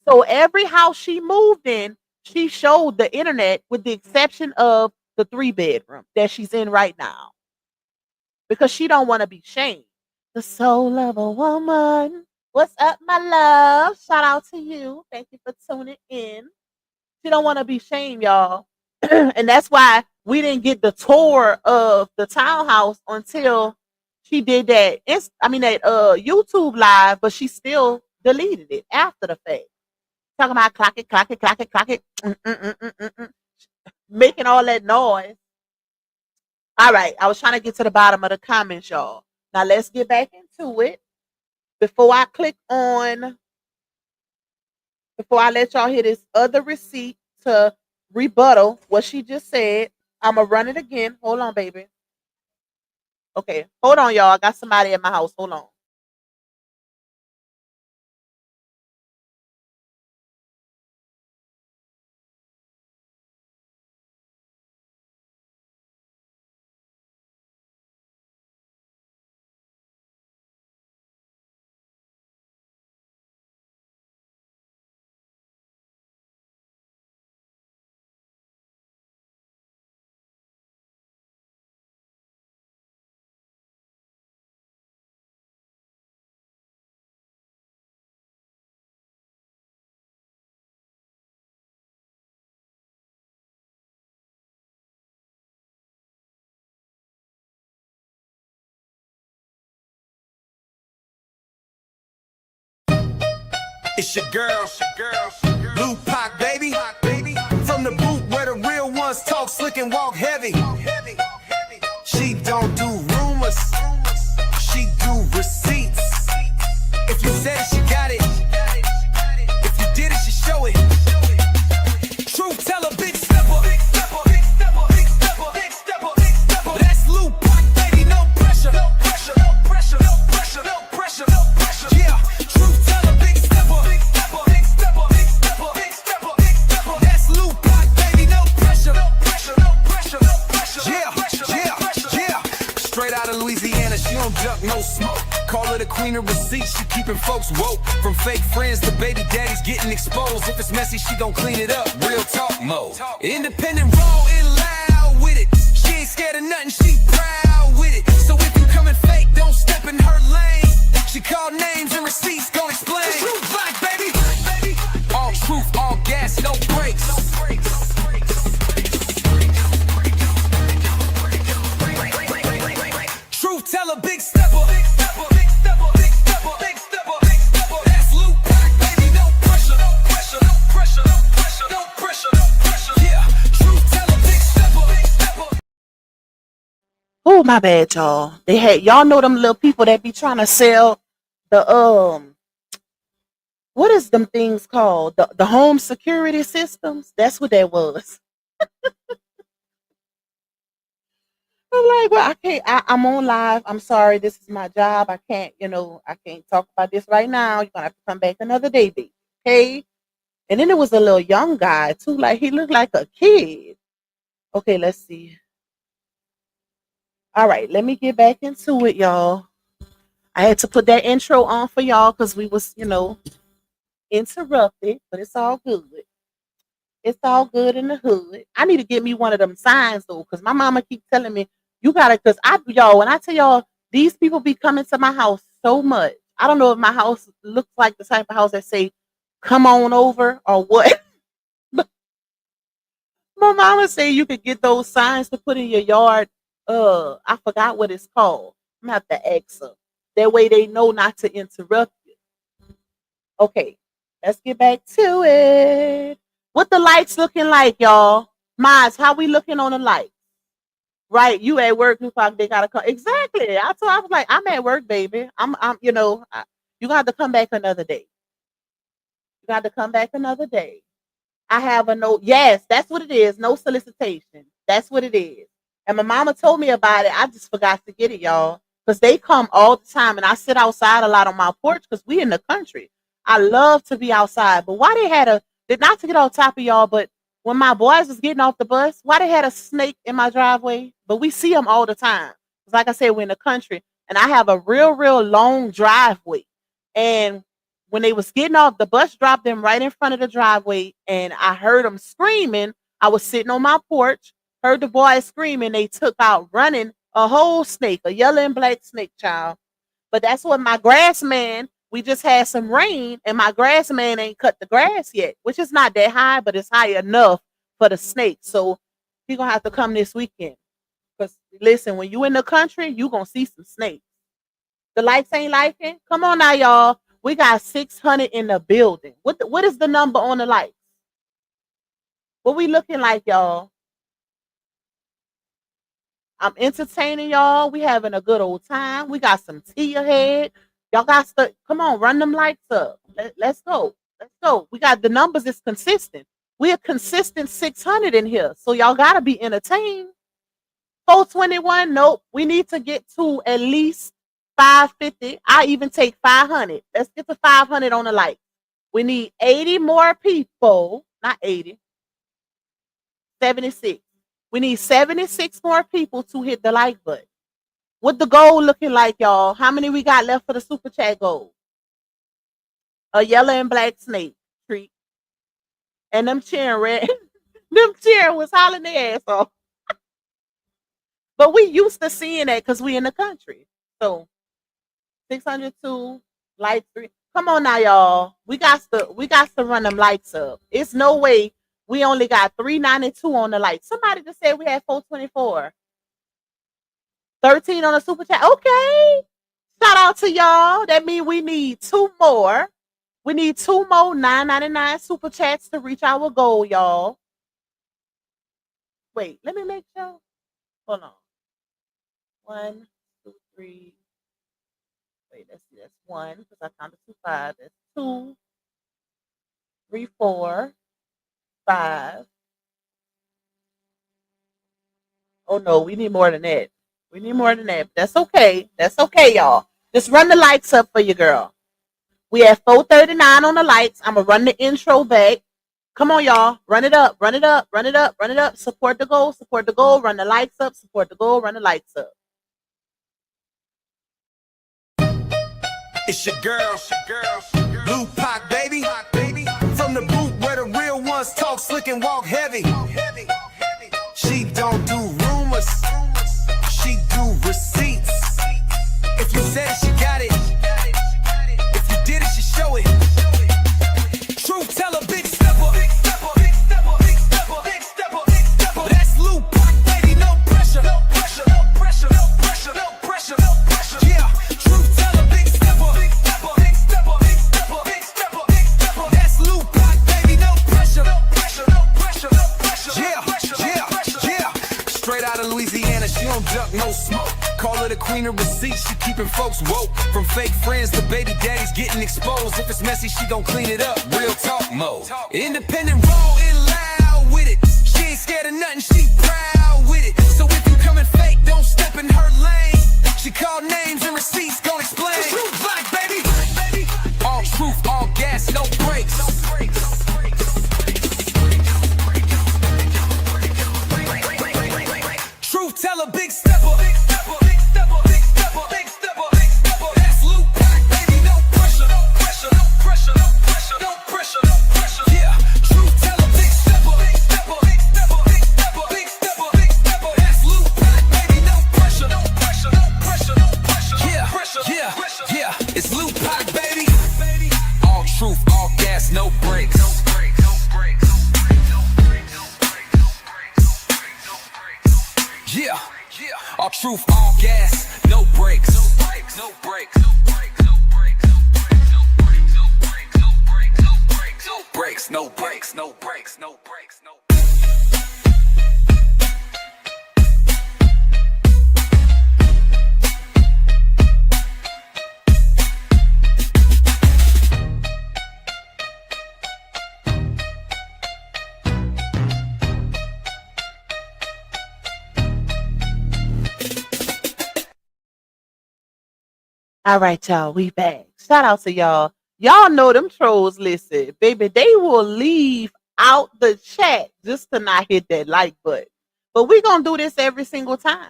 So every house she moved in, she showed the internet with the exception of the 3-bedroom that she's in right now. Because she don't want to be shamed. The soul of a woman. What's up, my love? Shout out to you. Thank you for tuning in. She don't want to be shamed, y'all. And that's why we didn't get the tour of the townhouse until she did that YouTube live, but she still deleted it after the fact. Talking about clock it. Making all that noise. All right, I was trying to get to the bottom of the comments, y'all. Now let's get back into it. Before I let y'all hear this other receipt to rebuttal what she just said, I'm going to run it again. Hold on, baby. Okay, hold on, y'all. I got somebody at my house. Hold on. It's your girl, Lou Pac, baby. From the boot where the real ones talk slick and walk heavy. She don't do rumors, she do receipts. If you said it, she got it. If you did it, she show it. Truth teller, big stepper. That's Lou Pac, baby, no pressure. Yeah, truth teller, big stepper. That's Lou Pac, baby, no pressure. Yeah. Straight out of Louisiana, she don't duck no smoke. Call her the queen of receipts, she keeping folks woke. From fake friends to baby daddies getting exposed. If it's messy, she gon' clean it up. Real talk mode. Independent, raw and loud with it. She ain't scared of nothing, she proud with it. So if you coming fake, don't step in her lane. She called names and receipts, gon' explain. Truth like, baby. All truth, all gas, no brakes. Truth teller, big stepper. That's Lou Pac, baby, no pressure. Yeah, truth teller, big stepper. Oh, my bad, y'all. Y'all know them little people that be trying to sell the what is them things called? The home security systems? That's what that was. I'm like, well, I can't. I'm on live. I'm sorry. This is my job. I can't. I can't talk about this right now. You're gonna have to come back another day, baby. Okay. And then there was a little young guy too. Like he looked like a kid. Okay, let's see. All right, let me get back into it, y'all. I had to put that intro on for y'all because we was, interrupted, but it's all good. It's all good in the hood. I need to get me one of them signs though, because my mama keep telling me you gotta. Because y'all, when I tell y'all these people be coming to my house so much, I don't know if my house looks like the type of house that say "come on over" or what. My mama say you could get those signs to put in your yard. I forgot what it's called. I'm gonna have to ask her. That way they know not to interrupt you. Okay, let's get back to it. What the lights looking like, y'all? Miles, how we looking on the lights? Right, you at work, they gotta come. Exactly. I was like, I'm at work, baby. You gonna have to come back another day. You got to come back another day. I have a note. Yes, that's what it is. No solicitation. That's what it is. And my mama told me about it. I just forgot to get it, y'all. Because they come all the time. And I sit outside a lot on my porch because we in the country. I love to be outside. But why they had not to get on top of y'all, but when my boys was getting off the bus, why they had a snake in my driveway? But we see them all the time. Because like I said, we're in the country. And I have a real, real long driveway. And when they was getting off, the bus dropped them right in front of the driveway, and I heard them screaming. I was sitting on my porch, heard the boys screaming. They took out running a whole snake, a yellow and black snake, child. But that's what my grass man, we just had some rain, and my grass man ain't cut the grass yet, which is not that high, but it's high enough for the snake. So he's going to have to come this weekend. Because listen, when you in the country, you going to see some snakes. The lights ain't liking? Come on now, y'all. We got 600 in the building. What is the number on the lights? What we looking like, y'all? I'm entertaining y'all. We having a good old time. We got some tea ahead. Y'all got to come on, run them lights up. Let's go. Let's go. We got the numbers is consistent. We a consistent 600 in here. So y'all gotta be entertained. 421. Nope. We need to get to at least 550. I even take 500. Let's get to 500 on the light. We need 80 more people. Not 80. 76. We need 76 more people to hit the like button. What the goal looking like, y'all? How many we got left for the super chat goal? A yellow and black snake treat. And them cheering red. Them cheering was hollering their ass off. But we used to seeing that because we in the country. So 602, light 3. Come on now, y'all. We got to run them lights up. It's no way we only got 392 on the lights. Somebody just said we had 424. 13 on the super chat. Okay. Shout out to y'all. That means we need 2 more. We need 2 more $9.99 super chats to reach our goal, y'all. Wait, let me make sure. Hold on. 1, 2, 3. Wait, let's see. That's 1 because I counted 2 5. That's 2, 3, 4, 5. Oh no, we need more than that. We need more than that. That's okay. That's okay, y'all. Just run the lights up for your girl. We have 439 on the lights. I'm gonna run the intro back. Come on, y'all. Run it up. Run it up. Run it up. Run it up. Support the goal. Support the goal. Run the lights up. Support the goal. Run the lights up. It's your girl, Blue Pac, baby. From the boot where the real ones talk slick and walk heavy. She don't do rumors, she do receipts. If you said it, she got it. If you did it, she show it. Truth teller, big stepper. Big stepper, big stepper, big stepper, big stepper, big stepper. That's Blue Pac, baby, no pressure, no pressure, no pressure, no pressure, no pressure, no pressure. Yeah, truth teller, big stepper, big stepper, big stepper, big stepper, big stepper, big stepper. That's Blue Pac, baby, no pressure, no pressure, no pressure, no pressure. Yeah, yeah. Straight out of Louisiana, she don't duck no smoke. Call her the queen of receipts, she keeping folks woke. From fake friends to baby daddies getting exposed. If it's messy, she gon' clean it up. Real talk mode. Independent, raw and loud with it. She ain't scared of nothing, she proud with it. So if you coming fake, don't tell a big stepper, big stepper, big stepper, big stepper, big stepper, big stepper. That's Luke Pack, baby, no pressure, no pressure, no pressure, no pressure, no pressure, no pressure. Yeah, Truth tell a big stepper, big stepper, big stepper, big stepper, big stepper, big stepper. That's Luke Pack, baby, no pressure, no pressure, no pressure, no pressure. Yeah, pressure, yeah, yeah. It's Luke Pack, baby. All truth, all gas, no brakes. No brakes, no brakes, no brakes, no brakes, no brakes, no brakes, no brakes. Yeah, yeah. All truth, all gas, no brakes. No brakes, no brakes, no brakes, no brakes, no brakes, no brakes, no brakes, no brakes, no brakes, no brakes, no brakes, no brakes, no brakes, no. All right, y'all, we back. Shout out to y'all. Y'all know them trolls, listen, baby, they will leave out the chat just to not hit that like button. But we gonna do this every single time.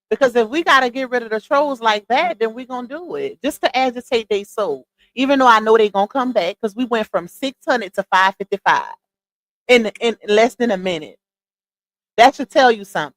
Because if we gotta get rid of the trolls like that, then we gonna do it. Just to agitate their soul. Even though I know they gonna come back, because we went from 600 to 555 in less than a minute. That should tell you something.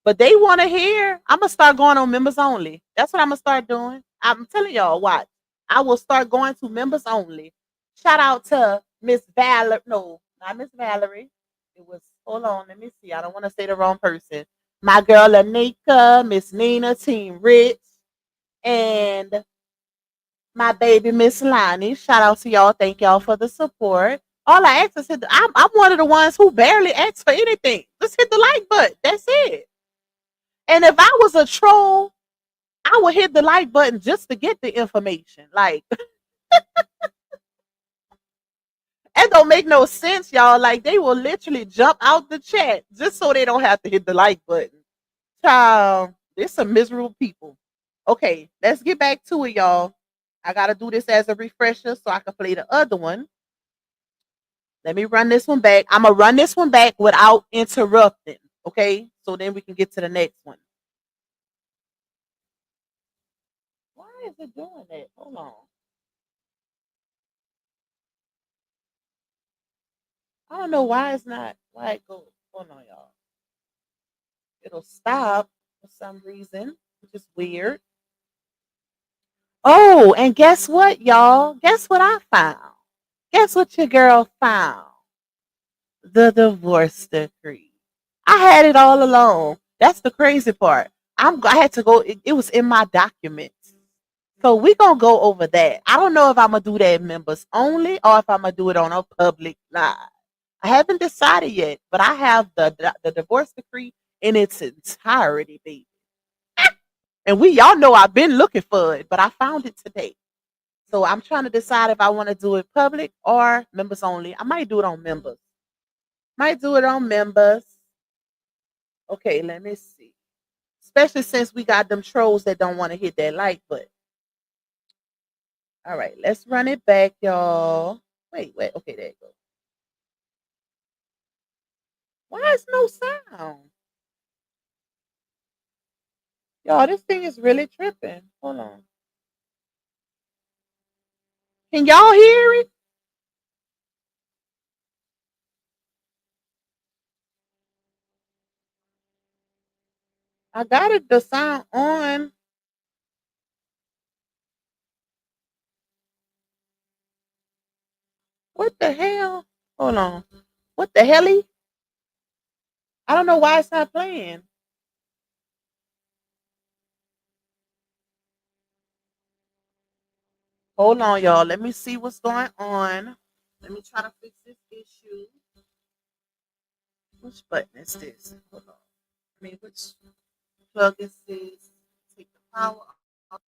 But they want to hear. I'm gonna start going on members only. That's what I'm gonna start doing. I'm telling y'all, watch. I will start going to members only. Shout out to Miss Valerie. No, not Miss Valerie. It was, hold on, let me see. I don't want to say the wrong person. My girl Anika, Miss Nina, Team Rich, and my baby Miss Lonnie. Shout out to y'all. Thank y'all for the support. All I ask is I'm one of the ones who barely asks for anything. Just hit the like button. That's it. And if I was a troll, I would hit the like button just to get the information. Like, it don't make no sense, y'all. Like, they will literally jump out the chat just so they don't have to hit the like button. Child, there's some miserable people. Okay, let's get back to it, y'all. I got to do this as a refresher so I can play the other one. Let me run this one back. I'm going to run this one back without interrupting. Okay, so then we can get to the next one. Why is it doing that? Hold on. I don't know why it's not. Why it goes. Hold on, y'all. It'll stop for some reason, which is weird. Oh, and guess what, y'all? Guess what I found? Guess what your girl found? The divorce decree. I had it all along. That's the crazy part. I had to go. It was in my documents. So we gonna go over that. I don't know if I'm gonna do that members only or if I'm gonna do it on a public live. I haven't decided yet, but I have the divorce decree in its entirety, baby. And y'all know I've been looking for it, but I found it today. So I'm trying to decide if I want to do it public or members only. I might do it on members. Might do it on members. Okay, let me see. Especially since we got them trolls that don't want to hit that like button. All right, let's run it back, y'all. Wait. Okay, there you go. Why is no sound? Y'all, this thing is really tripping. Hold on. Can y'all hear it? I got it, the sound on. What the hell? Hold on. What the hell? I don't know why it's not playing. Hold on, y'all. Let me see what's going on. Let me try to fix this issue. Which button is this? Hold on. I mean, which plug is this? Take the power off.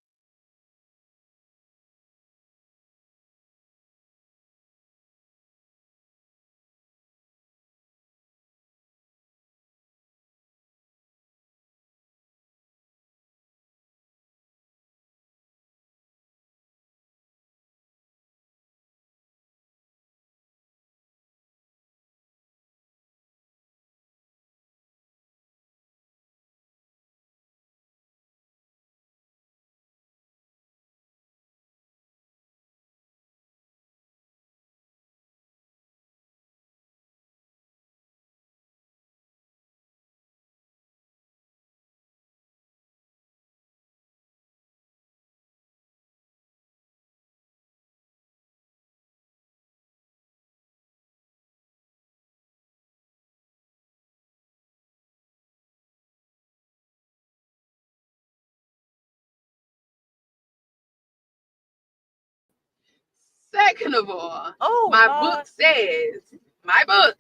Second of all, Oh, my Lord. book says, my book.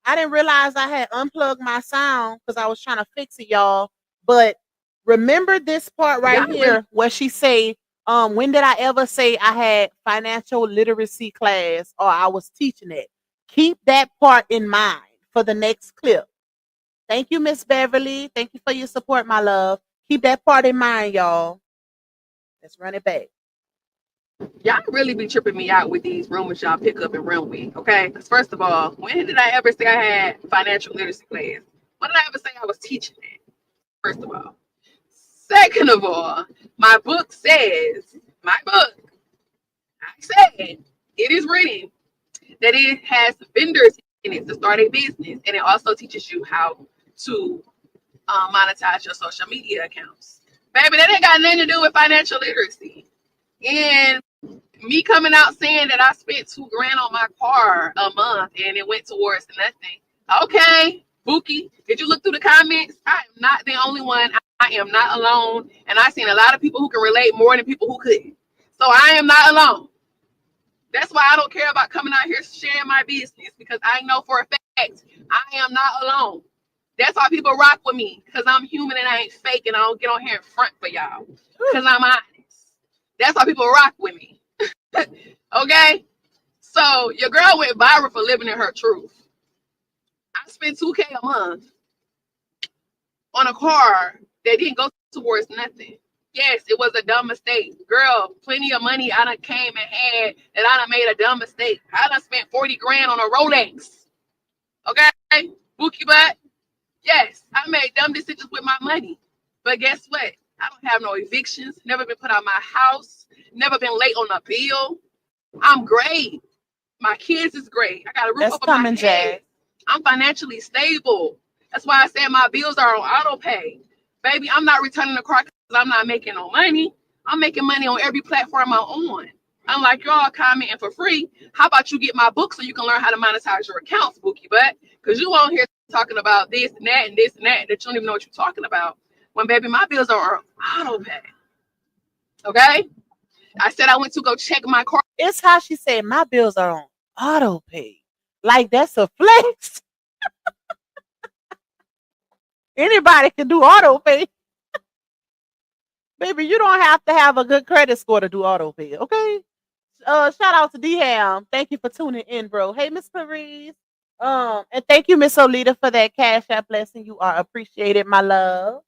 I didn't realize I had unplugged my sound because I was trying to fix it, y'all. But remember this part right Y'all really, here where she say, when did I ever say I had financial literacy class or I was teaching it? Keep that part in mind for the next clip. Thank you, Miss Beverly. Thank you for your support, my love. Keep that part in mind, y'all. Let's run it back. y'all really be tripping me out with these rumors y'all pick up and run with, okay? Because first of all, when did I ever say I had financial literacy class? When did I ever say I was teaching it? First of all. Second of all, my book says, my book, I said, it is written that it has vendors in it to start a business. And it also teaches you how to monetize your social media accounts. Baby, that ain't got nothing to do with financial literacy. And me coming out saying that I spent $2,000 on my car a month and it went towards nothing. Okay, Bookie, did you look through the comments? I am not the only one. I am not alone. And I've seen a lot of people who can relate more than people who couldn't. So I am not alone. That's why I don't care about coming out here sharing my business, because I know for a fact I am not alone. That's why people rock with me, because I'm human and I ain't fake, and I don't get on here in front for y'all because I'm honest. That's why people rock with me. Okay? So your girl went viral for living in her truth. I spent $2,000 a month on a car that didn't go towards nothing. Yes, it was a dumb mistake. Girl, plenty of money I done came and had that I done made a dumb mistake. I done spent $40,000 on a Rolex. Okay? Bookie butt. Yes, I made dumb decisions with my money. But guess what? I don't have no evictions, never been put out of my house, never been late on a bill. I'm great. My kids is great. I got a roof That's over my coming, head. Jazz. I'm financially stable. That's why I said my bills are on auto pay. Baby, I'm not returning the car because I'm not making no money. I'm making money on every platform I'm on. Unlike y'all commenting for free, how about you get my book so you can learn how to monetize your accounts, Bookie Butt? Because you on here talking about this and that and this and that that you don't even know what you're talking about. When, baby, my bills are on auto pay. Okay? I said I went to go check my car. It's how she said my bills are on auto pay. Like that's a flex. Anybody can do auto pay. Baby, you don't have to have a good credit score to do auto pay, okay? Shout out to D-Ham. Thank you for tuning in, bro. Hey, Miss Paris. And thank you, Miss Olita, for that Cash App blessing. You are appreciated, my love.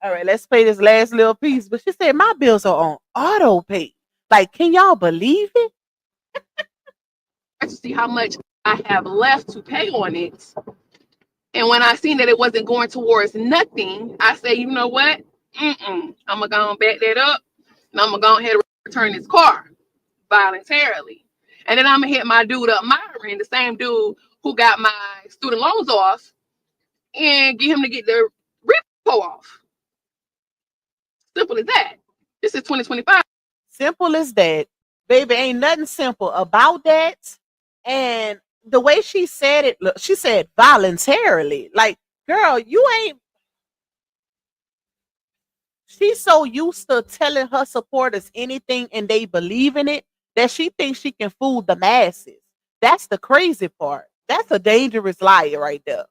All right, let's play this last little piece. But she said my bills are on auto pay. Like, can y'all believe it? To see how much I have left to pay on it. And when I seen that it wasn't going towards nothing, I said, you know what? I'm going to go and back that up. And I'm going to go ahead and return this car voluntarily. And then I'm going to hit my dude up, Myron, the same dude who got my student loans off, and get him to get the repo off. Simple as that. This is 2025. Simple as that. Baby, ain't nothing simple about that. And the way she said it, look, she said voluntarily. Like, girl, you ain't. She's so used to telling her supporters anything and they believe in it that she thinks she can fool the masses. That's the crazy part. That's a dangerous liar right there.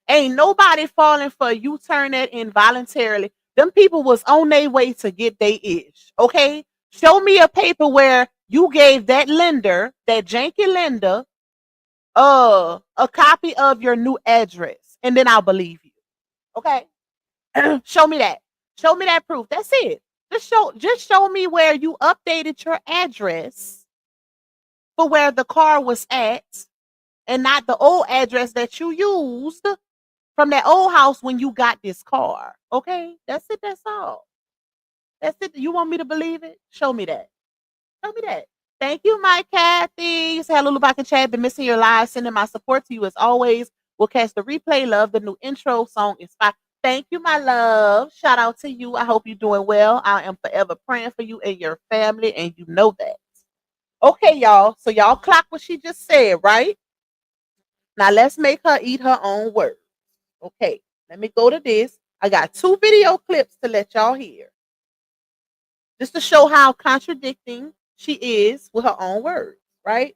Ain't nobody falling for you turn that involuntarily. Them people was on their way to get their ish. Okay? Show me a paper where you gave that lender, that janky lender, a copy of your new address, and then I'll believe you. Okay? Show me that. Show me that proof. That's it. Just show me where you updated your address for where the car was at and not the old address that you used from that old house when you got this car. Okay? That's it. That's all. That's it. You want me to believe it? Show me that. Show me that. Thank you, my Kathy. You say hello back in chat. Been missing your live. Sending my support to you as always. We'll catch the replay. Love the new intro song. Inspired. Thank you, my love. Shout out to you. I hope you're doing well. I am forever praying for you and your family, and you know that. Okay, y'all. So y'all clock what she just said, right? Now let's make her eat her own words. Okay, let me go to this. I got 2 video clips to let y'all hear. Just to show how contradicting she is with her own words, right?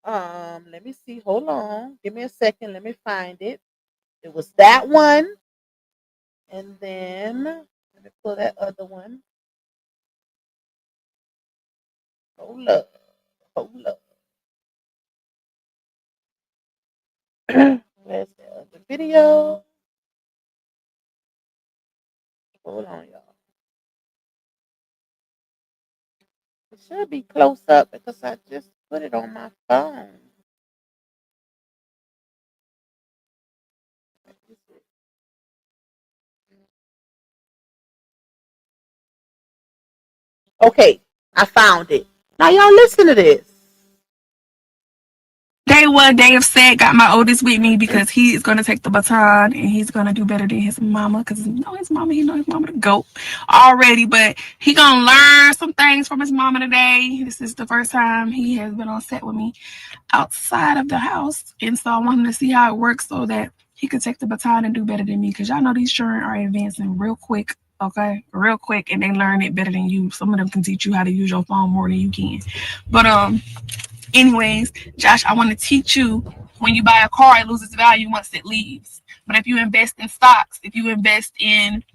Let me see. Hold on. Give me a second. Let me find it. It was that one. And then let me pull that other one. Hold up. Hold up. Where's the other video? Hold on, y'all. It should be close up because I just put it on my phone. Okay, I found it. Now y'all listen to this. Day one, day of set, got my oldest with me because he is going to take the baton and he's going to do better than his mama because he know his mama the goat already, but he going to learn some things from his mama today. This is the first time he has been on set with me outside of the house, and so I want him to see how it works so that he could take the baton and do better than me because y'all know these children are advancing real quick. Okay, real quick, and they learn it better than you. Some of them can teach you how to use your phone more than you can. But anyways, Josh, I want to teach you when you buy a car, it loses value once it leaves. But if you invest in stocks, if you invest in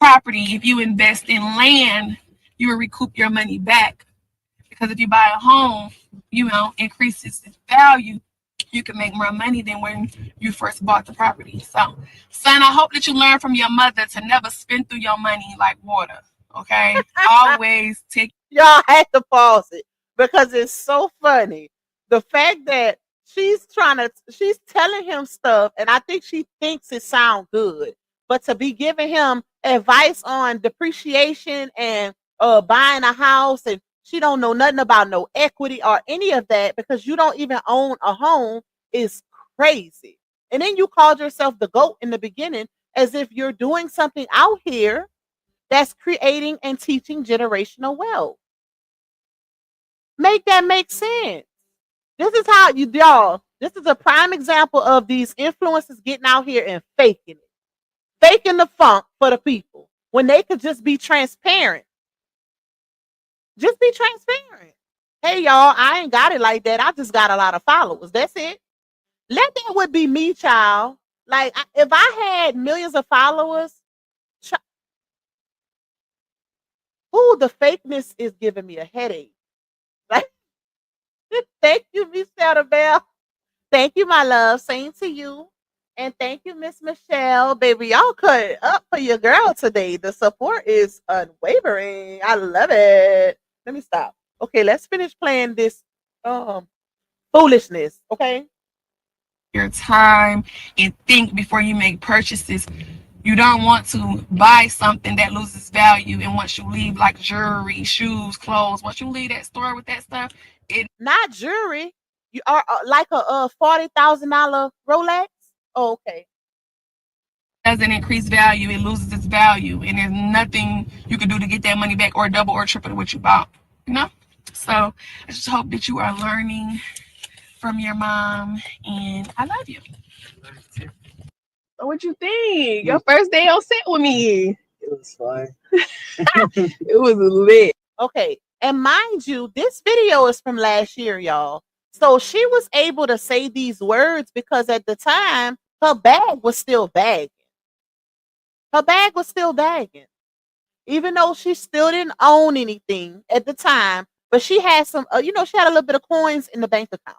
property, if you invest in land, you will recoup your money back. Because if you buy a home, increases its value, you can make more money than when you first bought the property. So, son, I hope that you learn from your mother to never spend through your money like water. Okay? Always take. Y'all had to pause it because it's so funny. The fact that she's telling him stuff, and I think she thinks it sounds good, but to be giving him advice on depreciation and buying a house, and she don't know nothing about no equity or any of that because you don't even own a home is crazy. And then you called yourself the GOAT in the beginning as if you're doing something out here that's creating and teaching generational wealth. Make that make sense. This is how y'all, this is a prime example of these influencers getting out here and faking it. Faking the funk for the people when they could just be transparent. Just be transparent. Hey y'all, I ain't got it like that. I just got a lot of followers. That's it. Let that would be me, child. Like if I had millions of followers, the fakeness is giving me a headache. Like, thank you, Miss Bell. Thank you, my love. Same to you. And thank you, Miss Michelle. Baby, y'all cut it up for your girl today. The support is unwavering. I love it. Let me stop. Okay, let's finish playing this foolishness. Okay. Your time and think before you make purchases. You don't want to buy something that loses value, and once you leave, like jewelry, shoes, clothes, once you leave that store with that stuff, it not jewelry. You are like a $40,000 Rolex. Oh, okay. doesn't increase value, it loses its value, and there's nothing you can do to get that money back or double or triple what you bought. So I just hope that you are learning from your mom, and I love you. What you think? Your first day on set with me. It was fun. It was lit. Okay. And mind you, this video is from last year, y'all. So she was able to say these words because at the time, her bag was still bagging. Her bag was still bagging. Even though she still didn't own anything at the time, but she had some, she had a little bit of coins in the bank account.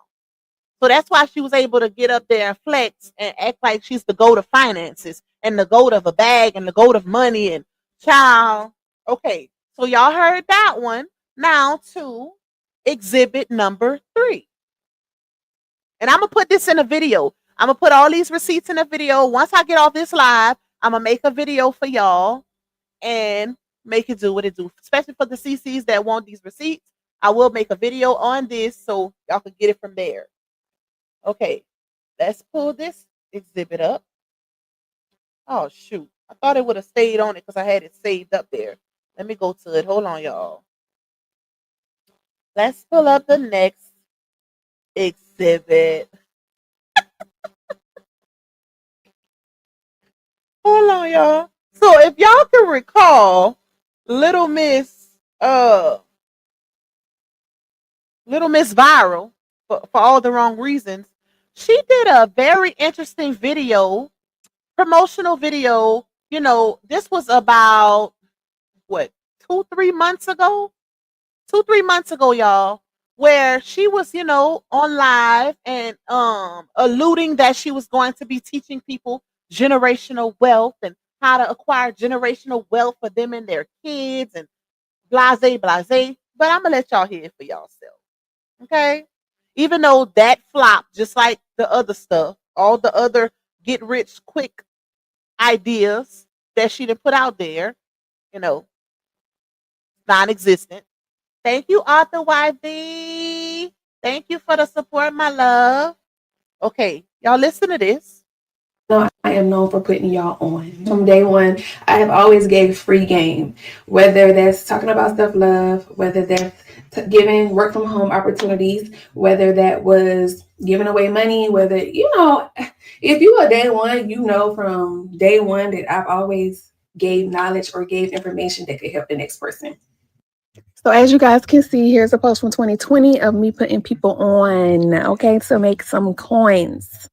So that's why she was able to get up there and flex and act like she's the GOAT of finances and the GOAT of a bag and the GOAT of money and child. Okay, so y'all heard that one. Now to exhibit number 3. And I'm going to put this in a video. I'm going to put all these receipts in a video. Once I get off this live, I'm going to make a video for y'all and make it do what it do. Especially for the CCs that want these receipts. I will make a video on this so y'all can get it from there. Okay, let's pull this exhibit up. Oh, shoot. I thought it would have stayed on it because I had it saved up there. Let me go to it. Hold on, y'all. Let's pull up the next exhibit. Hold on, y'all. So if y'all can recall, Little Miss Little Miss Viral, for all the wrong reasons. She did a very interesting video, promotional video. You know, this was about what, 2, 3 months ago? 2, 3 months ago, y'all, where she was, on live and alluding that she was going to be teaching people generational wealth and how to acquire generational wealth for them and their kids and blase blase. But I'm gonna let y'all hear it for yourself. Okay. Even though that flopped, just like the other stuff, all the other get rich quick ideas that she done put out there, you know, non existent. Thank you, Arthur YV. Thank you for the support, my love. Okay, y'all listen to this. No, I am known for putting y'all on. From day one, I have always gave free game, whether that's talking about self-love, whether that's giving work from home opportunities, whether that was giving away money, whether, if you are day one, from day one that I've always gave knowledge or gave information that could help the next person. So as you guys can see, here's a post from 2020 of me putting people on, okay, to make some coins.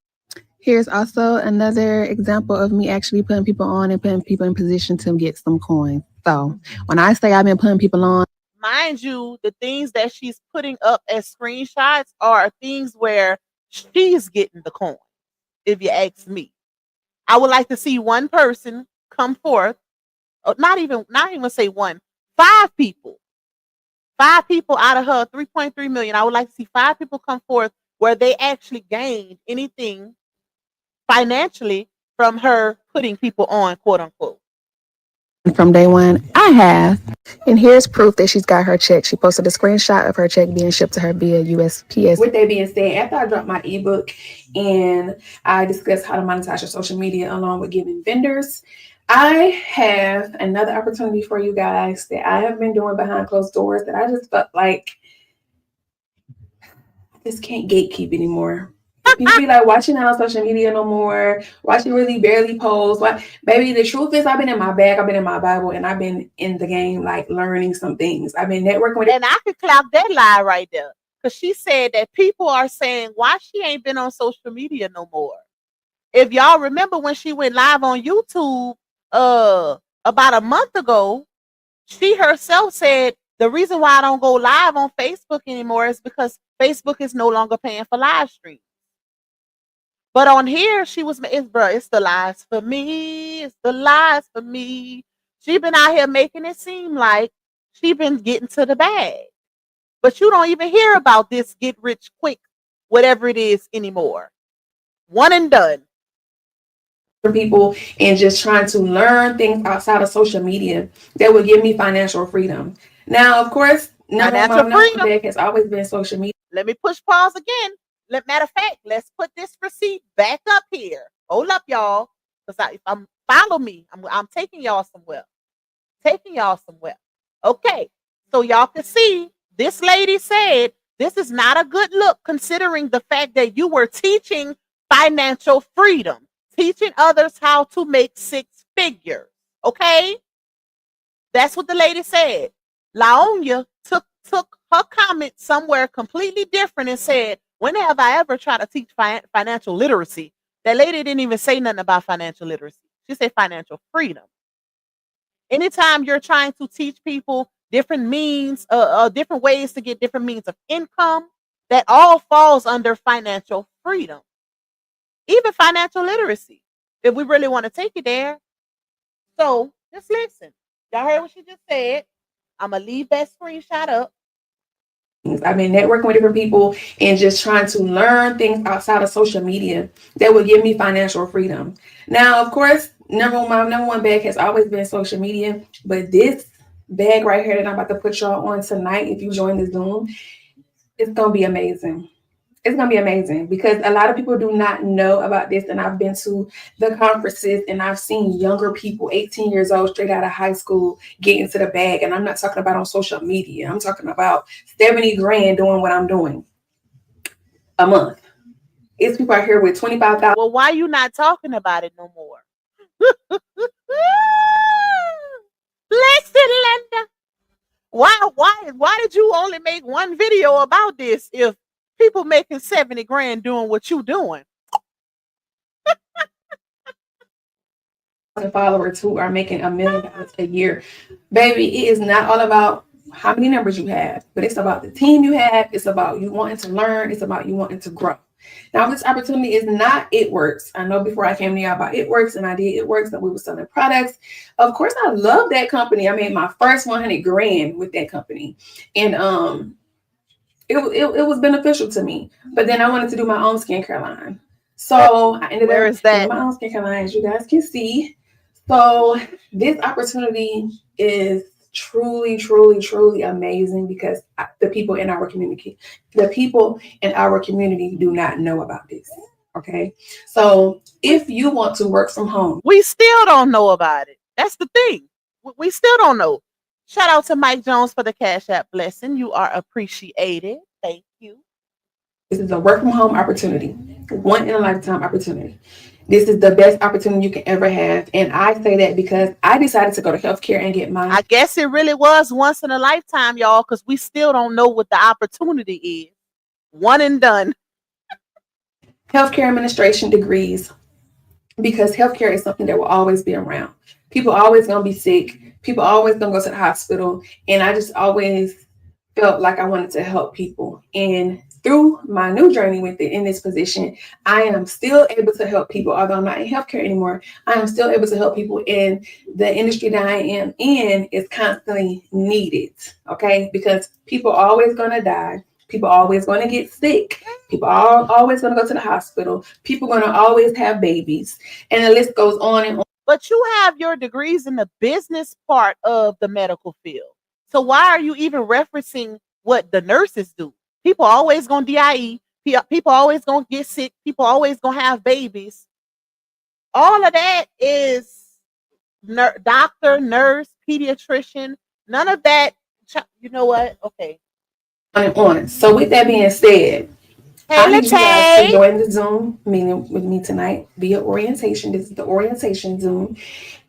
Here's also another example of me actually putting people on and putting people in position to get some coins. So when I say I've been putting people on, mind you, the things that she's putting up as screenshots are things where she's getting the coin. If you ask me, I would like to see one person come forth, not even say one, 5 people. 5 people out of her 3.3 million. I would like to see 5 people come forth where they actually gained anything financially from her putting people on, quote unquote. From day one, I have. And here's proof that she's got her check. She posted a screenshot of her check being shipped to her via USPS. With that being said, after I dropped my ebook and I discussed how to monetize your social media along with giving vendors, I have another opportunity for you guys that I have been doing behind closed doors that I just felt like I just can't gatekeep anymore. People be like watching on social media no more, watching really barely post. Baby, the truth is I've been in my bag, I've been in my Bible, and I've been in the game, like learning some things. I've been networking with. And I could clap that lie right there. Because she said that people are saying why she ain't been on social media no more. If y'all remember when she went live on YouTube about a month ago, she herself said the reason why I don't go live on Facebook anymore is because Facebook is no longer paying for live streams. But on here, she was, it's the lies for me. It's the lies for me. She been out here making it seem like she been getting to the bag. But you don't even hear about this get rich quick, whatever it is anymore. One and done. For people and just trying to learn things outside of social media that would give me financial freedom. Now, of course, number one bag has always been social media. Let me push pause again. Matter of fact, let's put this receipt back up here. Hold up, y'all. Because follow me. I'm taking y'all somewhere. Okay. So y'all can see this lady said this is not a good look considering the fact that you were teaching financial freedom, teaching others how to make 6 figures. Okay. That's what the lady said. Lieonya took her comment somewhere completely different and said, when have I ever tried to teach financial literacy? That lady didn't even say nothing about financial literacy. She said financial freedom. Anytime you're trying to teach people different means, different ways to get different means of income, that all falls under financial freedom. Even financial literacy, if we really want to take it there. So just listen. Y'all heard what she just said. I'm going to leave that screenshot up. I've been networking with different people and just trying to learn things outside of social media that would give me financial freedom. Now, of course, my number one bag has always been social media, but this bag right here that I'm about to put y'all on tonight, if you join the Zoom, it's going to be amazing. It's going to be amazing because a lot of people do not know about this. And I've been to the conferences and I've seen younger people, 18 years old, straight out of high school, get into the bag. And I'm not talking about on social media. I'm talking about 70 grand doing what I'm doing a month. It's people out here with 25,000. Well, why you not talking about it no more? Blessed Linda. Why did you only make one video about this if people making 70 grand doing what you doing? Followers who are making $1 million a year. Baby, it is not all about how many numbers you have, but it's about the team you have. It's about you wanting to learn. It's about you wanting to grow. Now, this opportunity is not It Works. I know before I came to y'all about It Works, and I did It Works, and we were selling products. Of course, I love that company. I made my first 100 grand with that company, and it was beneficial to me. But then I wanted to do my own skincare line, so I ended Where up is that? doing my own skincare line, as you guys can see. So this opportunity is truly, truly, truly amazing because the people in our community do not know about this. Okay. So if you want to work from home, We still don't know about it. That's the thing. We still don't know. Shout out to Mike Jones for the Cash App blessing. You are appreciated. Thank you. this is a work from home opportunity, one in a lifetime opportunity. This is the best opportunity you can ever have. And I say that because I decided to go to healthcare and get mine. I guess it really was once in a lifetime, y'all, because we still don't know what the opportunity is. One and done. Healthcare administration degrees, because healthcare is something that will always be around. People are always going to be sick. People are always going to go to the hospital. And I just always felt like I wanted to help people. And through my new journey with it in this position, I am still able to help people. Although I'm not in healthcare anymore, I am still able to help people in the industry that I am in is constantly needed. Okay, because people are always going to die. People are always going to get sick. People are always going to go to the hospital. People are going to always have babies. And the list goes on and on. But you have your degrees in the business part of the medical field. So why are you even referencing what the nurses do? People always going to DIE. People always going to get sick. People always going to have babies. All of that is doctor, nurse, pediatrician. None of that. You know what? Okay. And on. So with that being said, I need you guys to join the Zoom meeting with me tonight via orientation. This is the orientation Zoom.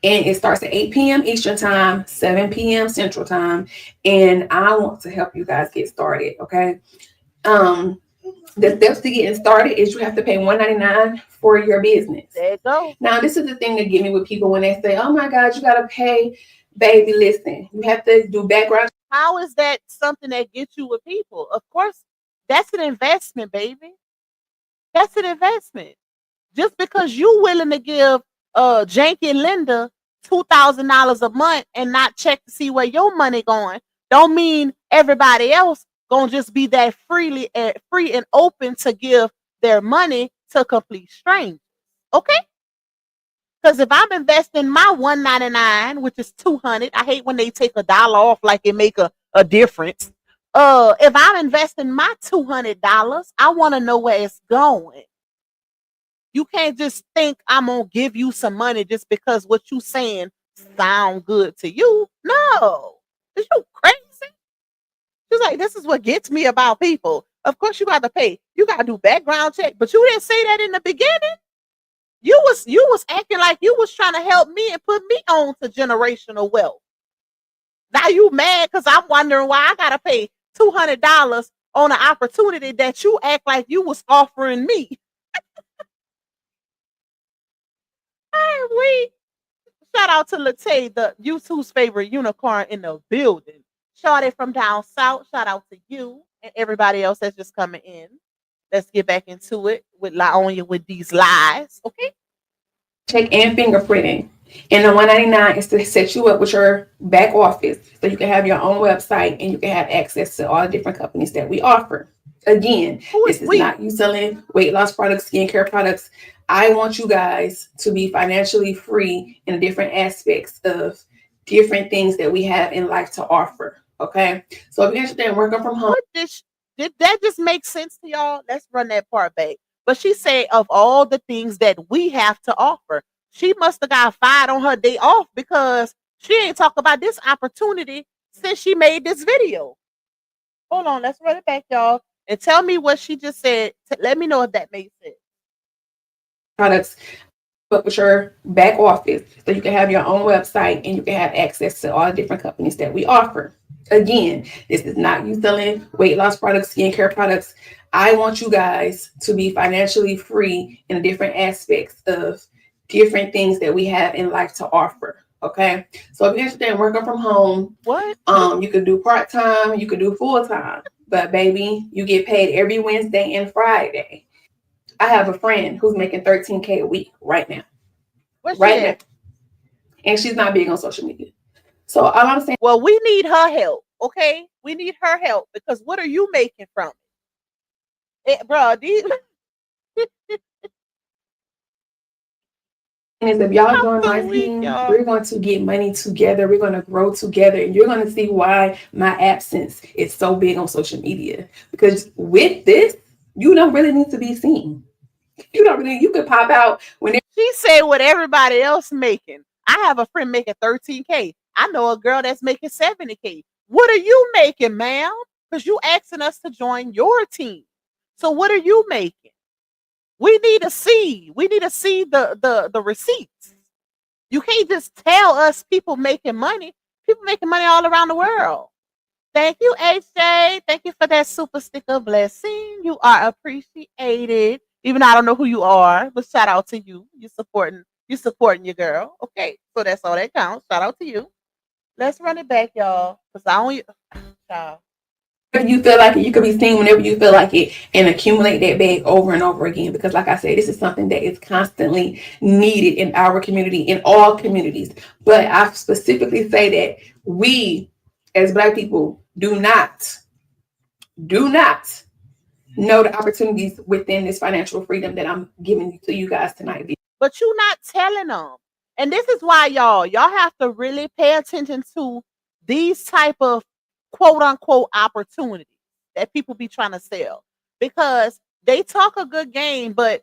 And it starts at 8 p.m. Eastern time, 7 p.m. Central time. And I want to help you guys get started, okay? The steps to getting started is you have to pay $199 for your business. There you go. Now, this is the thing that get me with people when they say, oh my God, you got to pay. Baby, listen, you have to do background. How is that something that gets you with people? Of course, that's an investment, baby. That's an investment. Just because you willing to give Janky and Linda $2,000 a month and not check to see where your money going, don't mean everybody else gonna just be that free and open to give their money to complete strangers. Okay? Because if I'm investing my $199, which is $200, I hate when they take $1 off like it make a difference. If I'm investing my $200, I want to know where it's going. You can't just think I'm gonna give you some money just because what you saying sound good to you. No, is you crazy? She's like, this is what gets me about people. Of course, you got to pay. You got to do background check, but you didn't say that in the beginning. You was acting like you was trying to help me and put me on to generational wealth. Now you mad because I'm wondering why I gotta pay $200 on an opportunity that you act like you was offering me. Shout out to Latae, the YouTube's favorite unicorn in the building. Shawty from down south. Shout out to you and everybody else that's just coming in. Let's get back into it with Lieonya with these lies. Okay. Check and fingerprinting. And the $199 is to set you up with your back office so you can have your own website and you can have access to all the different companies that we offer. Again, this is not you selling weight loss products, skincare products. I want you guys to be financially free in different aspects of different things that we have in life to offer. Okay. So if you're interested in working from home. Did that just make sense to y'all? Let's run that part back. But she said of all the things that we have to offer, she must have got fired on her day off because she ain't talk about this opportunity since she made this video. Hold on, let's run it back, y'all. And tell me what she just said. Let me know if that made sense. Products up with your back office so you can have your own website and you can have access to all the different companies that we offer. Again, this is not you selling weight loss products, skincare products. I want you guys to be financially free in different aspects of different things that we have in life to offer. Okay. So if you're interested in working from home, What? you could do part-time, you could do full-time, but baby, you get paid every Wednesday and Friday. I have a friend who's making $13K a week right now. Where's Right she now. at? And she's not big on social media. So all I'm saying, Well, we need her help, okay? We need her help because what are you making from it? Bro, these is if y'all join so my weak, team, y'all. we're going to get money together. We're going to grow together. And you're going to see why my absence is so big on social media. Because with this, you don't really need to be seen. You could pop out when She said what everybody else making. I have a friend making 13K. I know a girl that's making 70K. What are you making, ma'am? Because you asking us to join your team. So what are you making? We need to see. We need to see the receipts. You can't just tell us people making money. People making money all around the world. Thank you, HJ. Thank you for that super sticker blessing. You are appreciated. Even though I don't know who you are, but shout out to you. You're supporting your girl. Okay, so that's all that counts. Shout out to you. Let's run it back, y'all. Cause I don't child. you feel like it, you could be seen whenever you feel like it and accumulate that bag over and over again. Because like I said, this is something that is constantly needed in our community, in all communities. But I specifically say that we as Black people do not know the opportunities within this financial freedom that I'm giving to you guys tonight. But you're not telling them. And this is why y'all have to really pay attention to these type of quote unquote opportunities that people be trying to sell. Because they talk a good game, but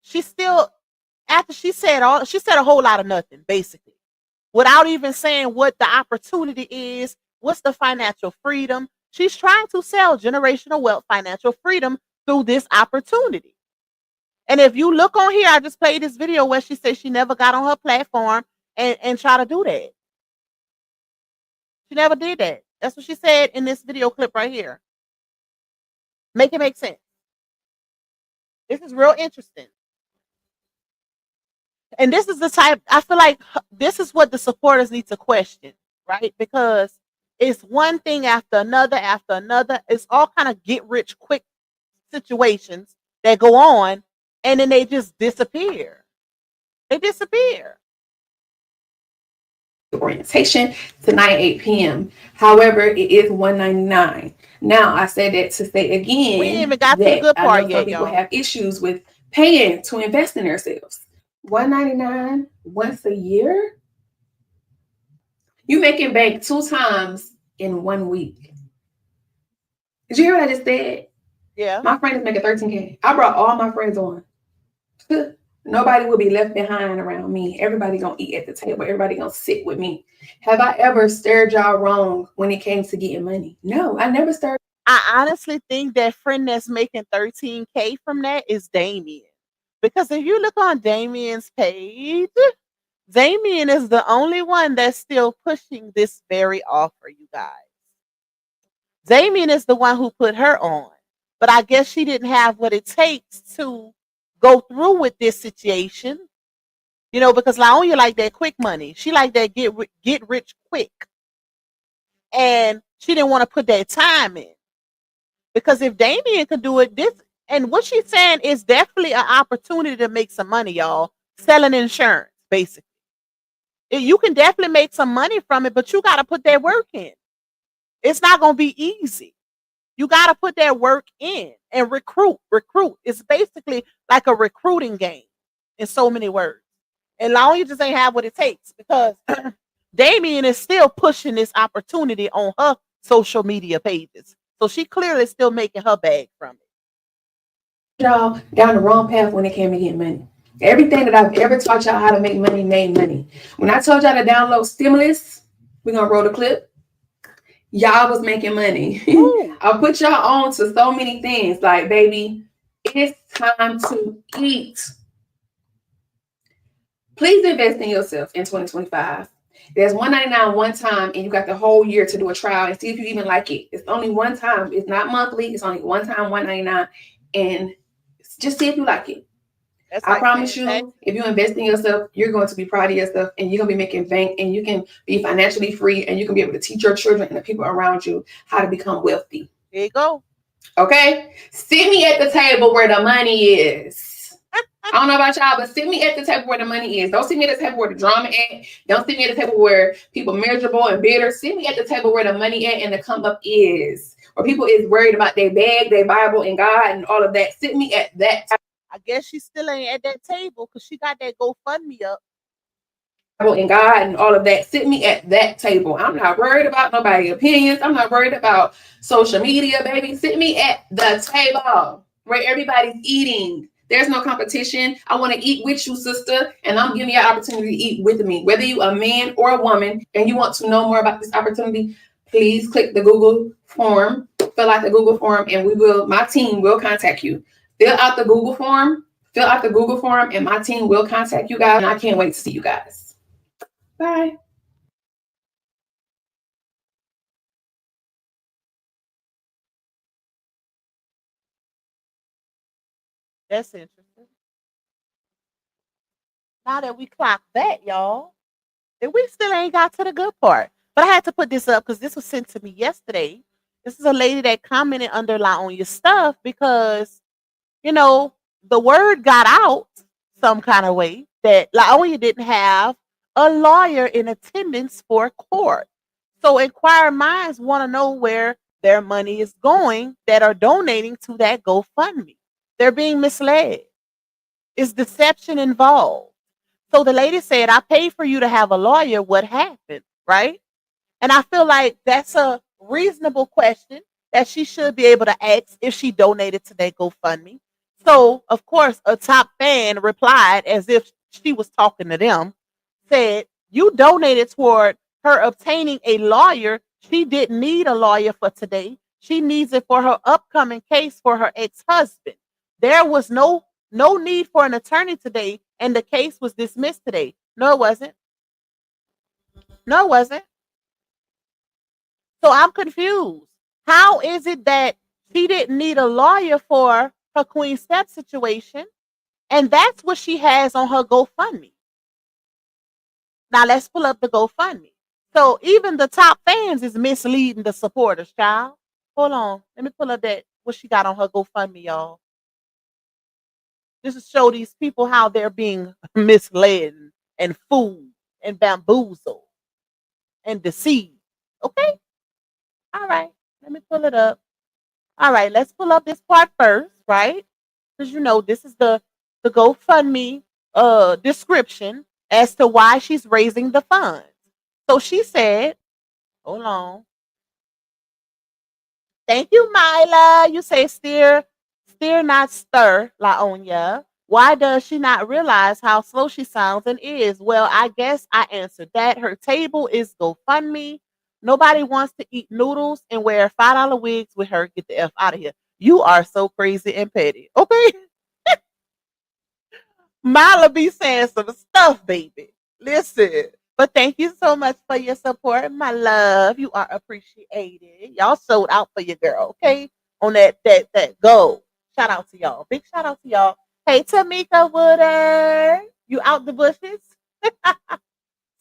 she still after she said a whole lot of nothing, basically. Without even saying what the opportunity is, what's the financial freedom. She's trying to sell generational wealth, financial freedom through this opportunity. And if you look on here, I just played this video where she said she never got on her platform and try to do that. She never did that. That's what she said in this video clip right here. Make it make sense. This is real interesting. And this is the type, I feel like this is what the supporters need to question, right? Because it's one thing after another. It's all kind of get rich quick situations that go on, and then they just disappear. They disappear. Orientation tonight 8 p.m. However, it is $199. Now I said that to say again, We ain't even got to the good I part know yet, some people y'all. have issues with paying to invest in themselves. $199 once a year. You making bank 2 times in 1 week. Did you hear what I just said? Yeah. My friend is making 13K. I brought all my friends on. Nobody will be left behind around me. Everybody gonna eat at the table. Everybody gonna sit with me. Have I ever stirred y'all wrong when it came to getting money? No, I never stirred. I honestly think that friend that's making 13K from that is Damien. Because if you look on Damien's page, Damien is the only one that's still pushing this very offer, you guys. Damien is the one who put her on. But I guess she didn't have what it takes to go through with this situation. You know, because Lieonya like that quick money. She like that get rich quick. And she didn't want to put that time in. Because if Damien could do it, and what she's saying is definitely an opportunity to make some money, y'all. Selling insurance, basically. You can definitely make some money from it, but you got to put that work in. It's not going to be easy. You got to put that work in and recruit. It's basically like a recruiting game in so many words. And Lieonya just ain't have what it takes because Damien is still pushing this opportunity on her social media pages. So she clearly still making her bag from it. Y'all down the wrong path when it came to getting money. Everything that I've ever taught y'all how to make money made money. When I told y'all to download stimulus, we're gonna roll the clip. Y'all was making money. I put y'all on to so many things. Like, baby, it's time to eat. Please invest in yourself in 2025. There's $199 one time, and you got the whole year to do a trial and see if you even like it. It's only one time. It's not monthly. It's only one time, $199, and just see if you like it. That's I like promise paying taxes. you, if you invest in yourself, you're going to be proud of yourself, and you're going to be making bank, and you can be financially free, and you can be able to teach your children and the people around you how to become wealthy. There you go. Okay? Sit me at the table where the money is. I don't know about y'all, but sit me at the table where the money is. Don't sit me at the table where the drama at. Don't sit me at the table where people miserable and bitter. Sit me at the table where the money at and the come up is. Where people is worried about their bag, their Bible, and God, and all of that. Sit me at that I guess she still ain't at that table because she got that GoFundMe up. table and God and all of that. Sit me at that table. I'm not worried about nobody's opinions. I'm not worried about social media, baby. Sit me at the table where everybody's eating. There's no competition. I want to eat with you, sister, and I'm giving you an opportunity to eat with me. Whether you a man or a woman and you want to know more about this opportunity, please click the Google form, fill out the Google form, and my team will contact you. Fill out the Google form, and my team will contact you guys, and I can't wait to see you guys. Bye. That's interesting. Now that we clocked that, y'all, and we still ain't got to the good part. But I had to put this up because this was sent to me yesterday. This is a lady that commented under LaOnya's stuff because, you know, the word got out some kind of way that LaOnya didn't have a lawyer in attendance for court. So inquiring minds want to know where their money is going that are donating to that GoFundMe. They're being misled. Is deception involved? So the lady said, I paid for you to have a lawyer. What happened? Right? And I feel like that's a reasonable question that she should be able to ask if she donated to that GoFundMe. So, of course, a top fan replied as if she was talking to them, said, you donated toward her obtaining a lawyer. She didn't need a lawyer for today. She needs it for her upcoming case for her ex-husband. There was no need for an attorney today, and the case was dismissed today. No, it wasn't. No, it wasn't. So I'm confused. How is it that she didn't need a lawyer for her Queen Step situation? And that's what she has on her GoFundMe. Now let's pull up the GoFundMe. So even the top fans is misleading the supporters, child. Hold on. Let me pull up that what she got on her GoFundMe, y'all. This is show these people how they're being misled and fooled and bamboozled and deceived. Okay? All right. Let me pull it up. All right, let's pull up this part first, right? Because you know this is the GoFundMe description as to why she's raising the funds. So she said, hold on. Thank you, Mila. You say steer, not stir, LaOnya. Why does she not realize how slow she sounds and is? Well, I guess I answered that. Her table is GoFundMe. Nobody wants to eat noodles and wear $5 wigs with her. Get the F out of here. You are so crazy and petty. Okay? Mila be saying some stuff, baby. Listen. But thank you so much for your support, my love. You are appreciated. Y'all sold out for your girl, okay? On that goal. Shout out to y'all. Big shout out to y'all. Hey, Tamika Woodard. You out the bushes?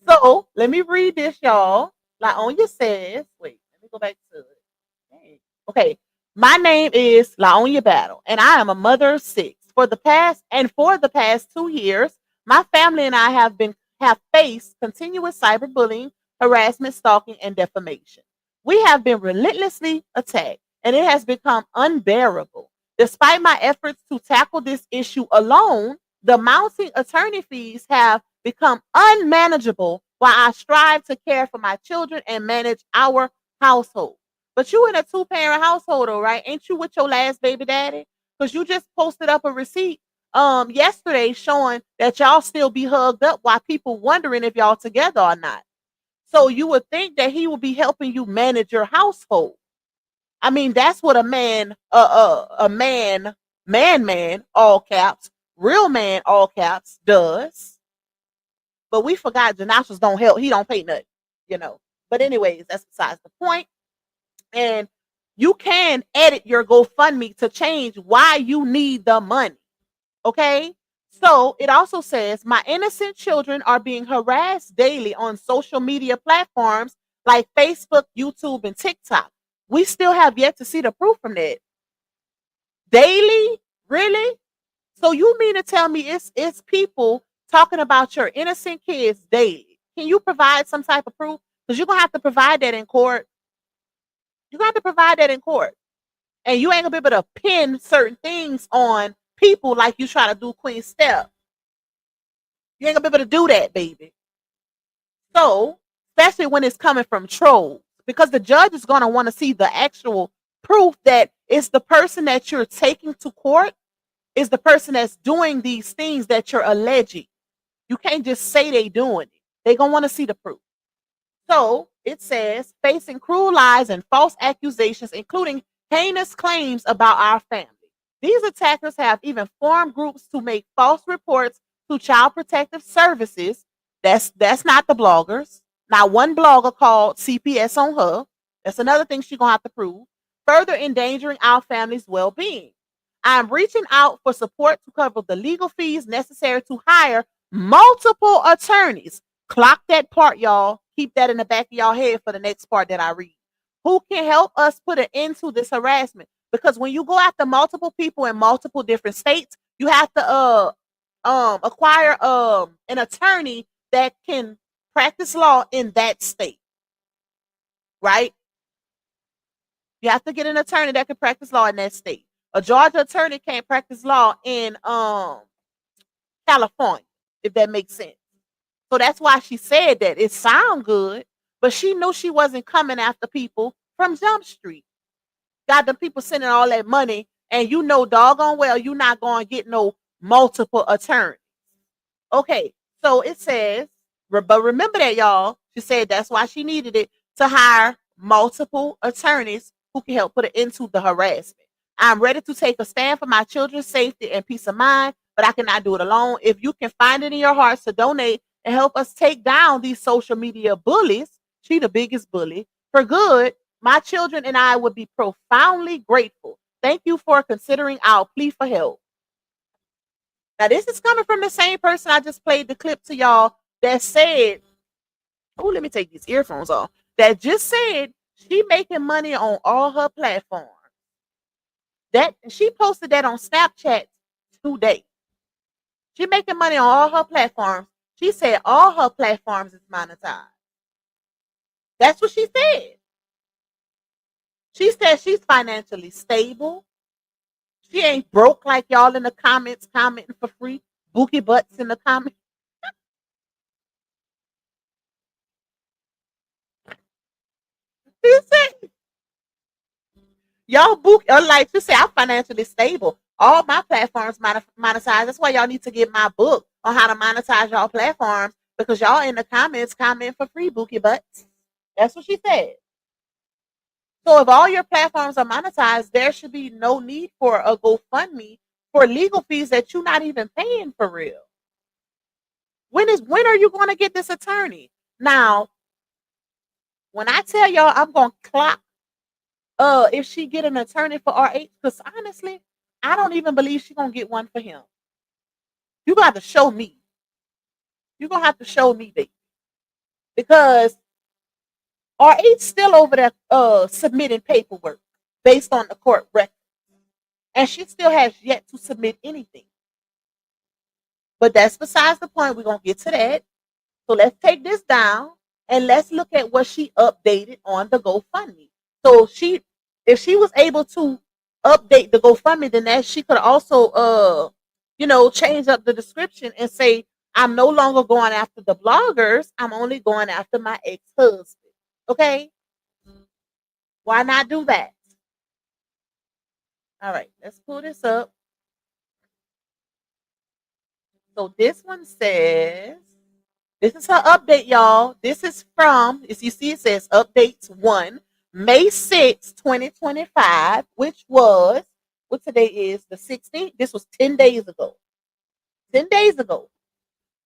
So let me read this, y'all. LaOnya says, wait, let me go back to it. Okay. My name is LaOnya Battle, and I am a mother of 6. For the past 2 years, my family and I have faced continuous cyberbullying, harassment, stalking, and defamation. We have been relentlessly attacked, and it has become unbearable. Despite my efforts to tackle this issue alone, the mounting attorney fees have become unmanageable while I strive to care for my children and manage our household. But you in a 2-parent household, all right? Ain't you with your last baby daddy? Because you just posted up a receipt yesterday showing that y'all still be hugged up while people wondering if y'all together or not. So you would think that he would be helping you manage your household. I mean, that's what a man, man, all caps, real man, all caps, does. But we forgot Janashas don't help. He don't pay nothing, you know. But anyways, that's besides the point. And you can edit your GoFundMe to change why you need the money. Okay? So it also says, my innocent children are being harassed daily on social media platforms like Facebook, YouTube, and TikTok. We still have yet to see the proof from that. Daily? Really? So you mean to tell me it's people talking about your innocent kids daily? Can you provide some type of proof? Because you're gonna have to provide that in court. You're gonna have to provide that in court. And you ain't gonna be able to pin certain things on people like you try to do Queen Step. You ain't gonna be able to do that, baby. So, especially when it's coming from trolls, because the judge is gonna want to see the actual proof that it's the person that you're taking to court is the person that's doing these things that you're alleging. You can't just say they doing it. They gonna want to see the proof. So it says, facing cruel lies and false accusations, including heinous claims about our family. These attackers have even formed groups to make false reports to Child Protective Services. That's not the bloggers. Not one blogger called CPS on her. That's another thing she's gonna have to prove. Further endangering our family's well-being. I'm reaching out for support to cover the legal fees necessary to hire multiple attorneys. Clock that part, y'all. Keep that in the back of y'all head for the next part that I read. Who can help us put an end to this harassment? Because when you go after multiple people in multiple different states, you have to acquire an attorney that can practice law in that state. Right? You have to get an attorney that can practice law in that state. A Georgia attorney can't practice law in California, if that makes sense. So that's why she said that. It sounds good, but she knew she wasn't coming after people from Jump Street. Got the people sending all that money, and you know doggone well you're not going to get no multiple attorneys. Okay, so it says, but remember that, y'all. She said that's why she needed it to hire multiple attorneys who can help put an end to the harassment. I'm ready to take a stand for my children's safety and peace of mind, but I cannot do it alone. If you can find it in your hearts to donate and help us take down these social media bullies, she the biggest bully, for good, my children and I would be profoundly grateful. Thank you for considering our plea for help. Now, this is coming from the same person I just played the clip to y'all that said, oh, let me take these earphones off, that just said she making money on all her platforms. That she posted that on Snapchat today. She making money on all her platforms. She said all her platforms is monetized. That's what she said. She said she's financially stable. She ain't broke like y'all in the comments commenting for free. Bookie butts in the comments. She said, y'all book, like you say, I'm financially stable. All my platforms monetize. That's why y'all need to get my book on how to monetize y'all platforms, because y'all in the comments comment for free, bookie butts. That's what she said. So if all your platforms are monetized, there should be no need for a GoFundMe for legal fees that you're not even paying for real. When are you going to get this attorney? Now, when I tell y'all I'm going to clock if she get an attorney for RH, because honestly, I don't even believe she's going to get one for him. You got to show me. You're going to have to show me, baby. Because RH still over there submitting paperwork based on the court record. And she still has yet to submit anything. But that's besides the point. We're going to get to that. So let's take this down and let's look at what she updated on the GoFundMe. So if she was able to update the GoFundMe, then that she could also change up the description and say, I'm no longer going after the bloggers. I'm only going after my ex-husband. Okay? Why not do that? All right, let's pull this up. So this one says, this is her update, y'all. This is from, as you see, it says updates 1, May 6, 2025, which was, what today is, the 16th. This was 10 days ago. 10 days ago.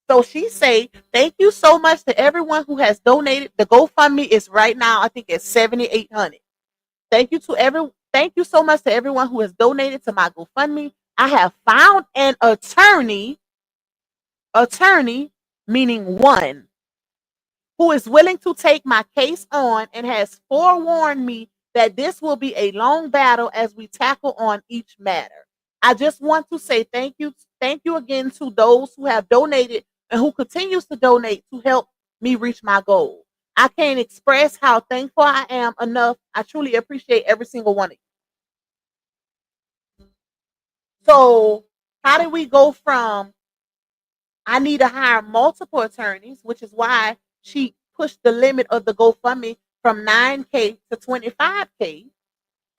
So she say, thank you so much to everyone who has donated. The GoFundMe is right now, I think it's 7,800. Thank you so much to everyone who has donated to my GoFundMe. I have found an attorney meaning one, who is willing to take my case on and has forewarned me that this will be a long battle as we tackle on each matter. I just want to say thank you again to those who have donated and who continues to donate to help me reach my goal. I can't express how thankful I am enough. I truly appreciate every single one of you. So, how did we go from I need to hire multiple attorneys, which is why she pushed the limit of the GoFundMe from 9K to 25K,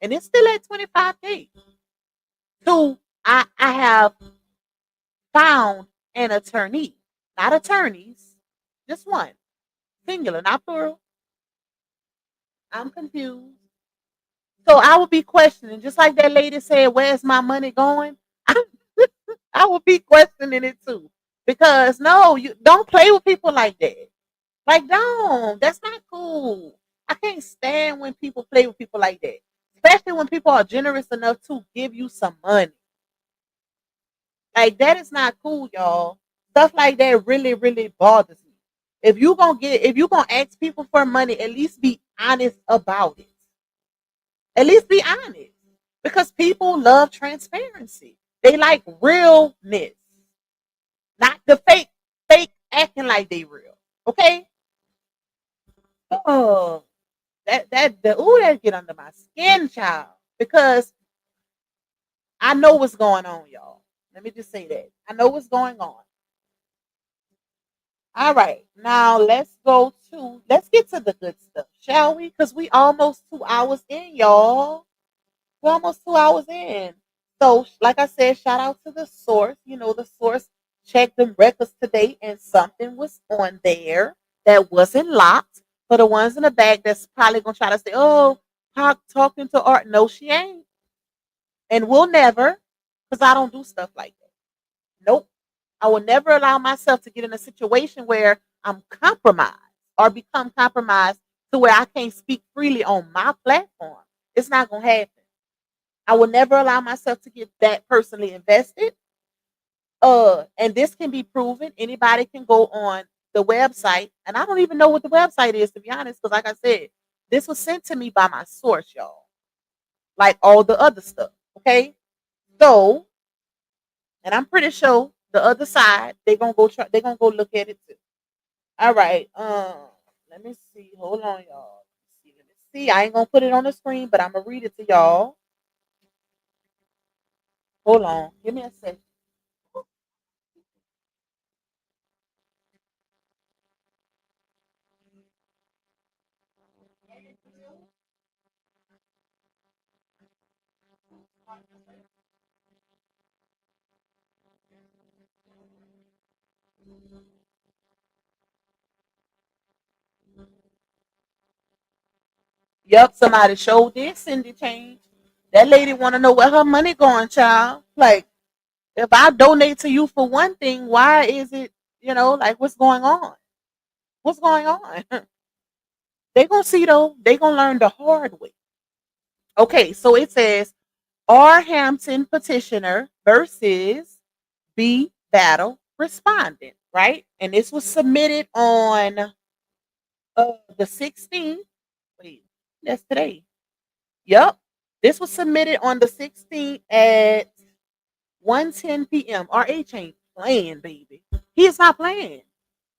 and it's still at 25K. So I have found an attorney, not attorneys, just one, singular, not plural. I'm confused. So I will be questioning, just like that lady said, where's my money going? I will be questioning it too. Because no, you don't play with people like that. Like, don't. That's not cool. I can't stand when people play with people like that. Especially when people are generous enough to give you some money. Like, that is not cool, y'all. Stuff like that really, really bothers me. If you gonna ask people for money, at least be honest about it. At least be honest. Because people love transparency. They like realness. Not the fake acting like they real. Okay? Oh, that get under my skin, child. Because I know what's going on, y'all. Let me just say that. I know what's going on. All right. Now let's get to the good stuff, shall we? Because we almost 2 hours in, y'all. We're almost 2 hours in. So, like I said, shout out to the source. You know, the source checked the records today and something was on there that wasn't locked. For the ones in the back that's probably gonna try to say, "Oh, talking to Art." No, she ain't, and will never, because I don't do stuff like that. Nope, I will never allow myself to get in a situation where I'm compromised or become compromised to where I can't speak freely on my platform. It's not gonna happen. I will never allow myself to get that personally invested. And this can be proven. Anybody can go on the website, and I don't even know what the website is, to be honest, because like I said, this was sent to me by my source, y'all. Like all the other stuff. Okay. So, and I'm pretty sure the other side, they're gonna go look at it too. All right. Let me see. Hold on, y'all. Let me see. I ain't gonna put it on the screen, but I'm gonna read it to y'all. Hold on. Give me a second. Yep, somebody showed this Cindy change. That lady want to know where her money going, child. Like, if I donate to you for one thing, why is it, like what's going on? What's going on? They gonna see though. They gonna learn the hard way. Okay, so it says R. Hampton petitioner versus B. Battle respondent, right? And this was submitted on the 16th. Wait, that's today. Yep. This was submitted on the 16th at 1:10 p.m. RH ain't playing, baby. He is not playing.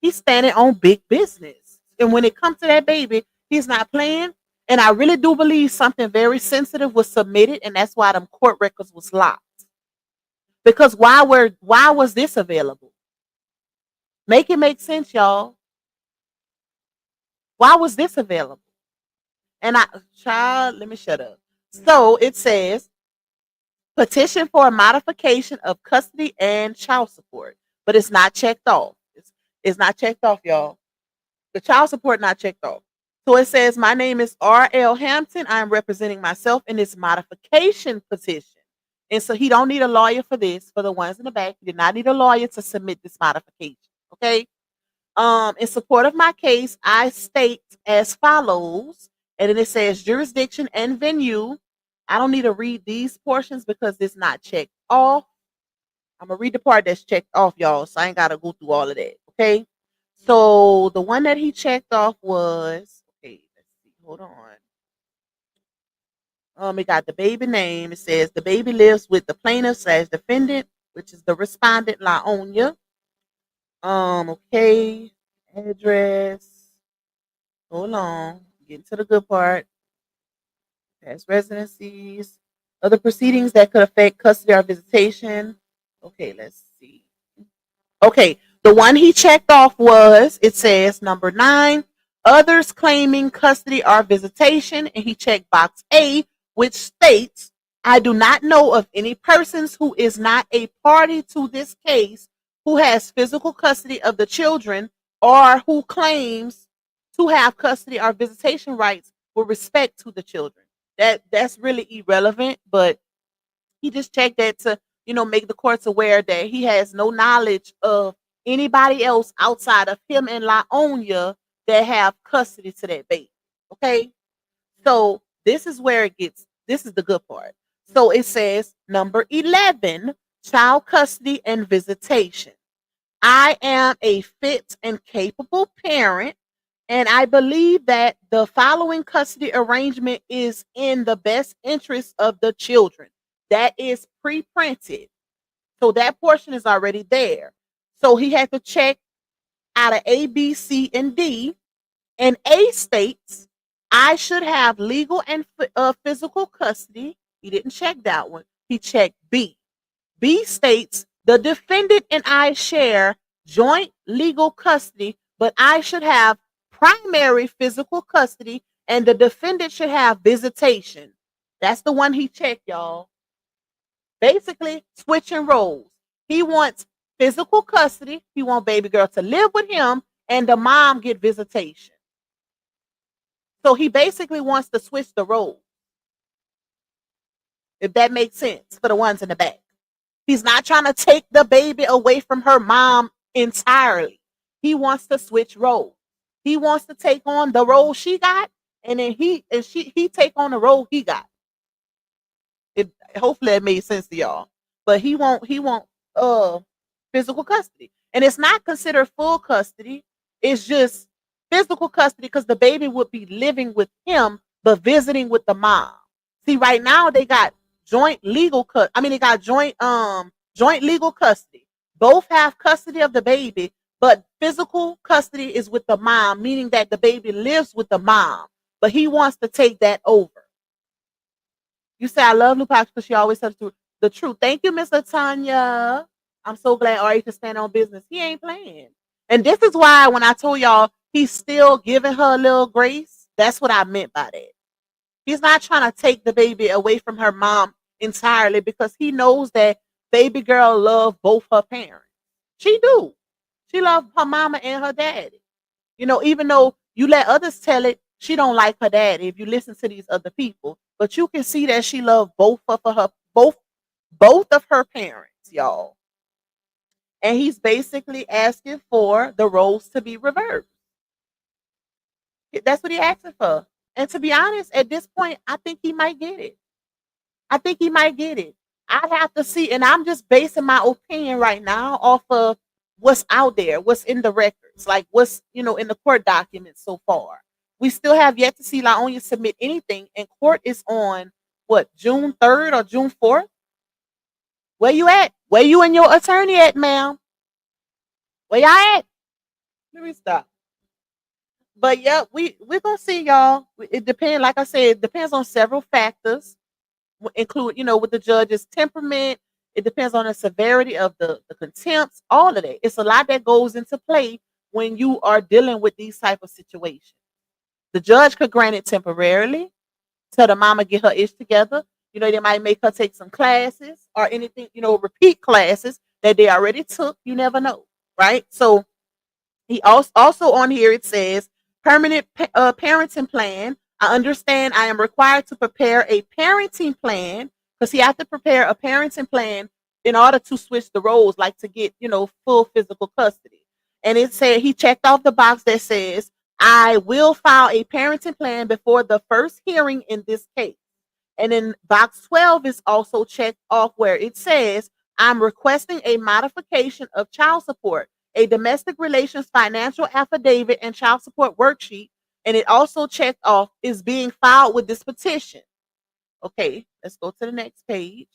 He's standing on big business. And when it comes to that baby, he's not playing. And I really do believe something very sensitive was submitted, and that's why them court records was locked. Because why was this available? Make it make sense, y'all. Why was this available? And child, let me shut up. So it says petition for a modification of custody and child support, but it's not checked off. It's not checked off, y'all. The child support not checked off. So it says, my name is R.L. Hampton. I'm representing myself in this modification petition. And so he don't need a lawyer for this. For the ones in the back, he did not need a lawyer to submit this modification. Okay. In support of my case, I state as follows, and then it says jurisdiction and venue. I don't need to read these portions because it's not checked off. I'm gonna read the part that's checked off, y'all, so I ain't gotta go through all of that. Okay. So the one that he checked off was okay. Let's see. Hold on. It got the baby name. It says the baby lives with the plaintiff slash defendant, which is the respondent, Lieonya. Okay. Address. Hold on. Getting to the good part. Past residencies. Other proceedings that could affect custody or visitation. Okay, let's see. Okay, the one he checked off was, it says number 9, others claiming custody or visitation, and he checked box A, which states, I do not know of any persons who is not a party to this case who has physical custody of the children or who claims to have custody or visitation rights with respect to the children. That's really irrelevant, but he just checked that to, make the courts aware that he has no knowledge of anybody else outside of him and Lieonya that have custody to that baby. Okay. So this is the good part. So it says number 11, child custody and visitation. I am a fit and capable parent, and I believe that the following custody arrangement is in the best interest of the children. That is pre-printed. So that portion is already there. So he had to check out of A, B, C, and D. And A states, I should have legal and physical custody. He didn't check that one. He checked B. B states, the defendant and I share joint legal custody, but I should have primary physical custody and the defendant should have visitation. That's the one he checked, y'all. Basically, switching roles. He wants physical custody. He wants baby girl to live with him and the mom get visitation. So he basically wants to switch the roles. If that makes sense for the ones in the back. He's not trying to take the baby away from her mom entirely. He wants to switch roles. He wants to take on the role she got, and then he take on the role he got. Hopefully that made sense to y'all. But he won't physical custody. And it's not considered full custody. It's just physical custody because the baby would be living with him but visiting with the mom. See, right now they got joint legal they got joint legal custody. Both have custody of the baby, but physical custody is with the mom, meaning that the baby lives with the mom. But he wants to take that over. You say I love Lupac because she always tells the truth. Thank you, Miss Latanya. I'm so glad Ari can stand on business. He ain't playing. And this is why when I told y'all he's still giving her a little grace, that's what I meant by that. He's not trying to take the baby away from her mom entirely because he knows that baby girl love both her parents. She do. She loves her mama and her daddy. Even though you let others tell it, she don't like her daddy if you listen to these other people. But you can see that she loved both of her parents, y'all. And he's basically asking for the roles to be reversed. That's what he asking for. And to be honest, at this point, I think he might get it. I have to see, and I'm just basing my opinion right now off of what's out there, what's in the records, like what's in the court documents so far. We still have yet to see Lieonya submit anything, and court is on what, June 3rd or June 4th? Where you at? Where you and your attorney at, ma'am? Where y'all at? Let me stop. But yeah, we're gonna see, y'all. It depends, like I said, it depends on several factors, include, with the judge's temperament. It depends on the severity of the contempts, all of that. It's a lot that goes into play when you are dealing with these type of situations. The judge could grant it temporarily, tell the mama get her ish together. They might make her take some classes or anything, repeat classes that they already took. You never know, right? So he also on here, it says permanent parenting plan. I understand I am required to prepare a parenting plan because he has to prepare a parenting plan in order to switch the roles, like to get, full physical custody. And it said he checked off the box that says, I will file a parenting plan before the first hearing in this case. And then box 12 is also checked off where it says, I'm requesting a modification of child support, a domestic relations financial affidavit, and child support worksheet. And it also checked off is being filed with this petition. Okay, let's go to the next page.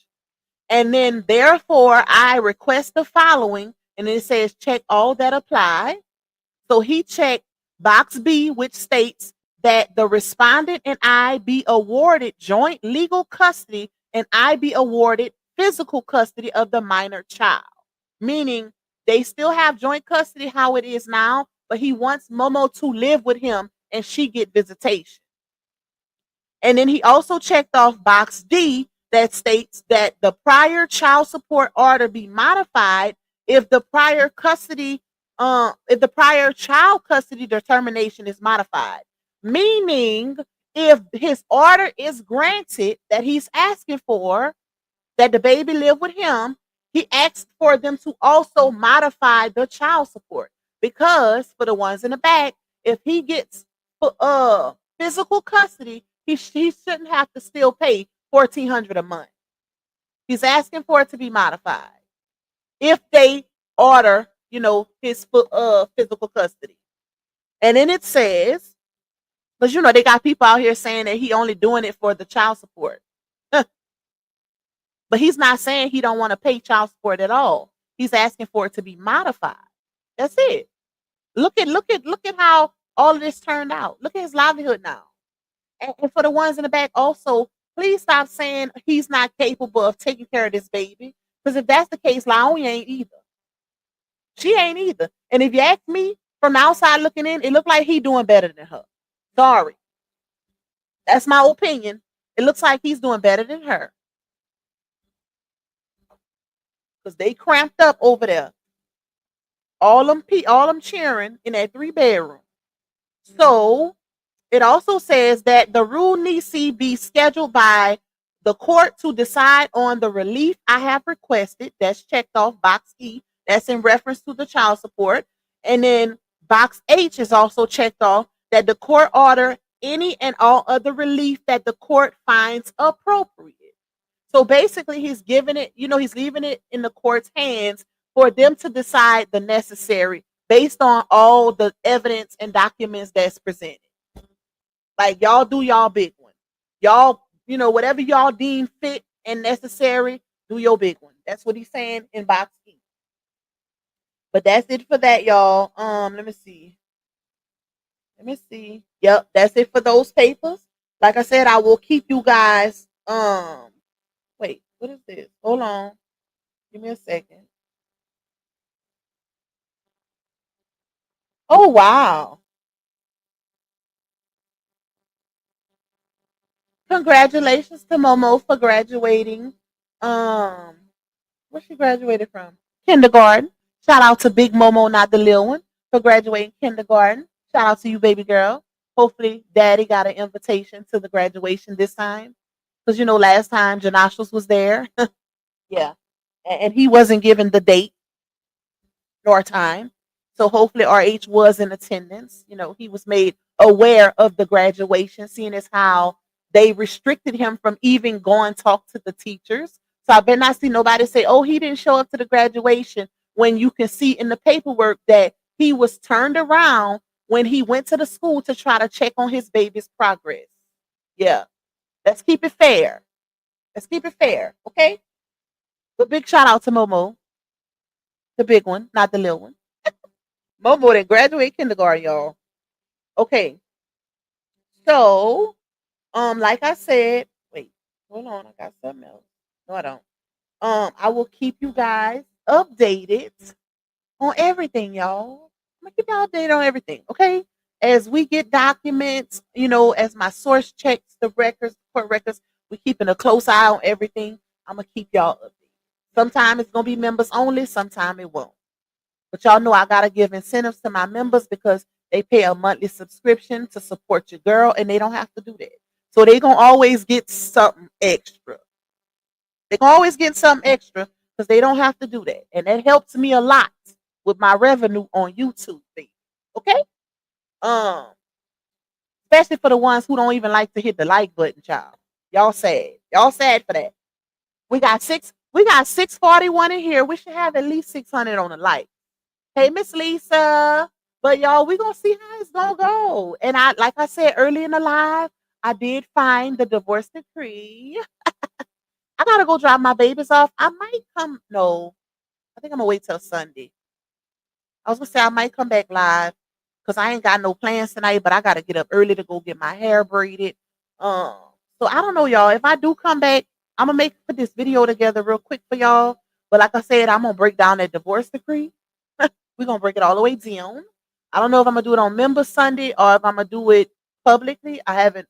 And then therefore, I request the following. And it says check all that apply. So he checked box B, which states that the respondent and I be awarded joint legal custody and I be awarded physical custody of the minor child. Meaning they still have joint custody how it is now, but he wants Momo to live with him and she get visitation. And then he also checked off box D that states that the prior child support order be modified if the prior child custody determination is modified. Meaning, if his order is granted that he's asking for, that the baby live with him, he asked for them to also modify the child support. Because for the ones in the back, if he gets physical custody, he shouldn't have to still pay $1,400 a month. He's asking for it to be modified if they order, his physical custody. And then it says, because they got people out here saying that he only doing it for the child support. But he's not saying he don't want to pay child support at all. He's asking for it to be modified. That's it. Look at how all of this turned out. Look at his livelihood now. And for the ones in the back also, please stop saying he's not capable of taking care of this baby. Because if that's the case, Lieonya ain't either. She ain't either. And if you ask me, from the outside looking in, it looked like he doing better than her. Sorry. That's my opinion. It looks like he's doing better than her. Because they cramped up over there. All them cheering in that 3-bedroom. So it also says that the rule needs to be scheduled by the court to decide on the relief I have requested. That's checked off box E. That's in reference to the child support. And then box H is also checked off that the court order any and all other relief that the court finds appropriate. So basically he's giving it, he's leaving it in the court's hands for them to decide the necessary based on all the evidence and documents that's presented. Like, y'all do y'all big one. Y'all, whatever y'all deem fit and necessary, do your big one. That's what he's saying in box E. But that's it for that, y'all. Let me see. Yep, that's it for those papers. Like I said, I will keep you guys. Wait, what is this? Hold on. Give me a second. Oh, wow. Congratulations to Momo for graduating. Where she graduated from? Kindergarten. Shout out to Big Momo, not the little one, for graduating kindergarten. Shout out to you, baby girl. Hopefully, Daddy got an invitation to the graduation this time. Because, last time Janashos was there. Yeah. And he wasn't given the date nor time. So hopefully RH was in attendance. He was made aware of the graduation, seeing as how they restricted him from even going to talk to the teachers. So I better not see nobody say, oh, he didn't show up to the graduation, when you can see in the paperwork that he was turned around when he went to the school to try to check on his baby's progress. Yeah. Let's keep it fair. Okay? But big shout out to Momo. The big one, not the little one. Momo didn't graduate kindergarten, y'all. Okay. So, like I said, wait, hold on, I got something else. No, I don't. I will keep you guys updated on everything, y'all. I'm gonna keep y'all updated on everything, okay? As we get documents, as my source checks the records, court records, we're keeping a close eye on everything. I'm gonna keep y'all updated. Sometimes it's gonna be members only, sometimes it won't. But y'all know I gotta give incentives to my members because they pay a monthly subscription to support your girl, and they don't have to do that. So they gonna always get something extra. They can always get something extra because they don't have to do that, and that helps me a lot. with my revenue on YouTube, baby. Okay? Especially for the ones who don't even like to hit the like button, child. Y'all sad. Y'all sad for that. We got 641 in here. We should have at least 600 on the like. Hey, Miss Lisa. But y'all, we gonna see how it's gonna go. And like I said early in the live, I did find the divorce decree. I gotta go drop my babies off. I might come. No, I think I'm gonna wait till Sunday. I was gonna say I might come back live because I ain't got no plans tonight, but I gotta get up early to go get my hair braided. So I don't know, y'all. If I do come back, I'm gonna put this video together real quick for y'all. But like I said, I'm gonna break down that divorce decree. We're gonna break it all the way down. I don't know if I'm gonna do it on Member Sunday or if I'm gonna do it publicly. I haven't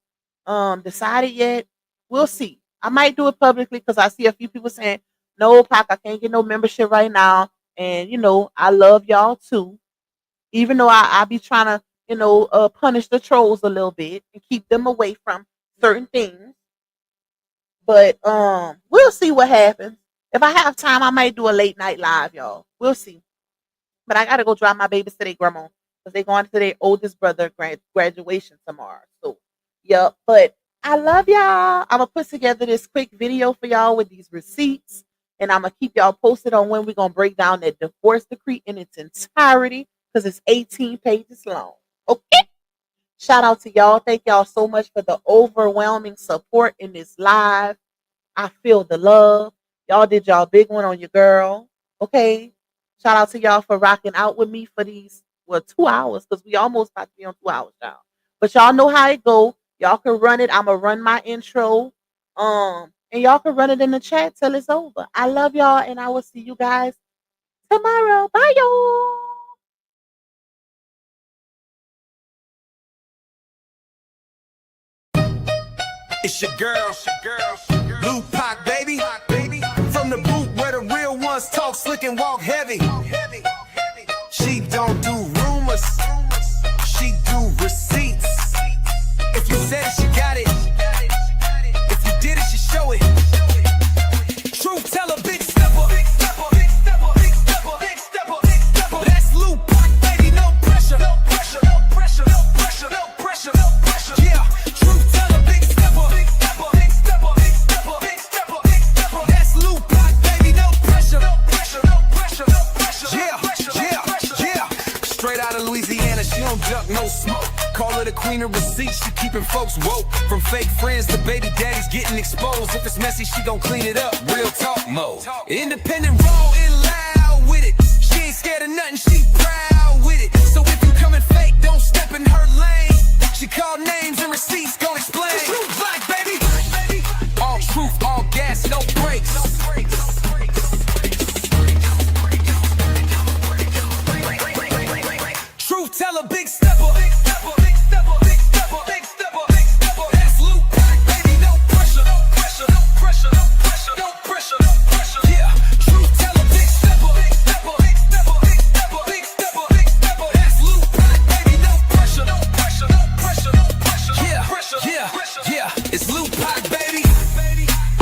decided yet. We'll see. I might do it publicly because I see a few people saying, no, Pac, I can't get no membership right now. And, you know, I love y'all too. Even though I be trying to, you know, punish the trolls a little bit and keep them away from certain things. But we'll see what happens. If I have time, I might do a late night live, y'all. We'll see. But I got to go drop my babies to their grandma because they're going to their oldest brother graduation tomorrow. So, yep. But I love y'all. I'm going to put together this quick video for y'all with these receipts. And I'm going to keep y'all posted on when we're going to break down that divorce decree in its entirety because it's 18 pages long. Okay? Shout out to y'all. Thank y'all so much for the overwhelming support in this live. I feel the love. Y'all did y'all big one on your girl. Okay? Shout out to y'all for rocking out with me for these, 2 hours because we almost about to be on 2 hours now. But y'all know how it go. Y'all can run it. I'm going to run my intro. And y'all can run it in the chat till it's over. I love y'all, and I will see you guys tomorrow. Bye, y'all. It's your girl, Blue Pac, baby. From the boot where the real ones talk slick and walk heavy. She don't do rumors, she do receipts. If you said it, she got it. If you did it, she show it. Truth teller, big stepper. That's Blue Pac, baby, no pressure. Yeah, truth teller, big stepper. That's Blue Pac, baby, no pressure. Yeah. Straight out of Louisiana, she don't duck, no smoke. Call her the queen of receipts, she keeping folks woke. From fake friends to baby daddies getting exposed. If it's messy, she gon' clean it up. Real talk mode. Independent, raw and loud with it. She ain't scared of nothing, she proud with it. So if you coming fake, don't step in her lane. She call names and receipts, gon' explain. Truth black, baby. All truth, all gas, no brakes. Truth teller, big stepper. That's Blue Pac, baby, no pressure. Yeah, truth teller, big stepper. That's Blue Pac, baby, no pressure. Yeah, it's Blue Pac, baby.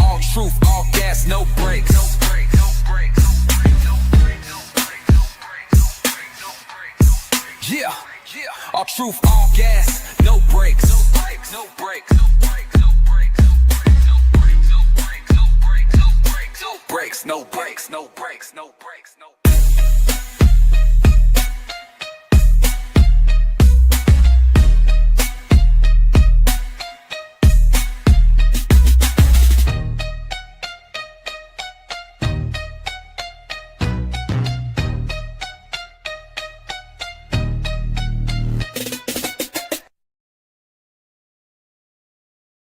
All truth, all gas, no brakes. Yeah, all truth, all gas, no brakes. No brakes. No brakes.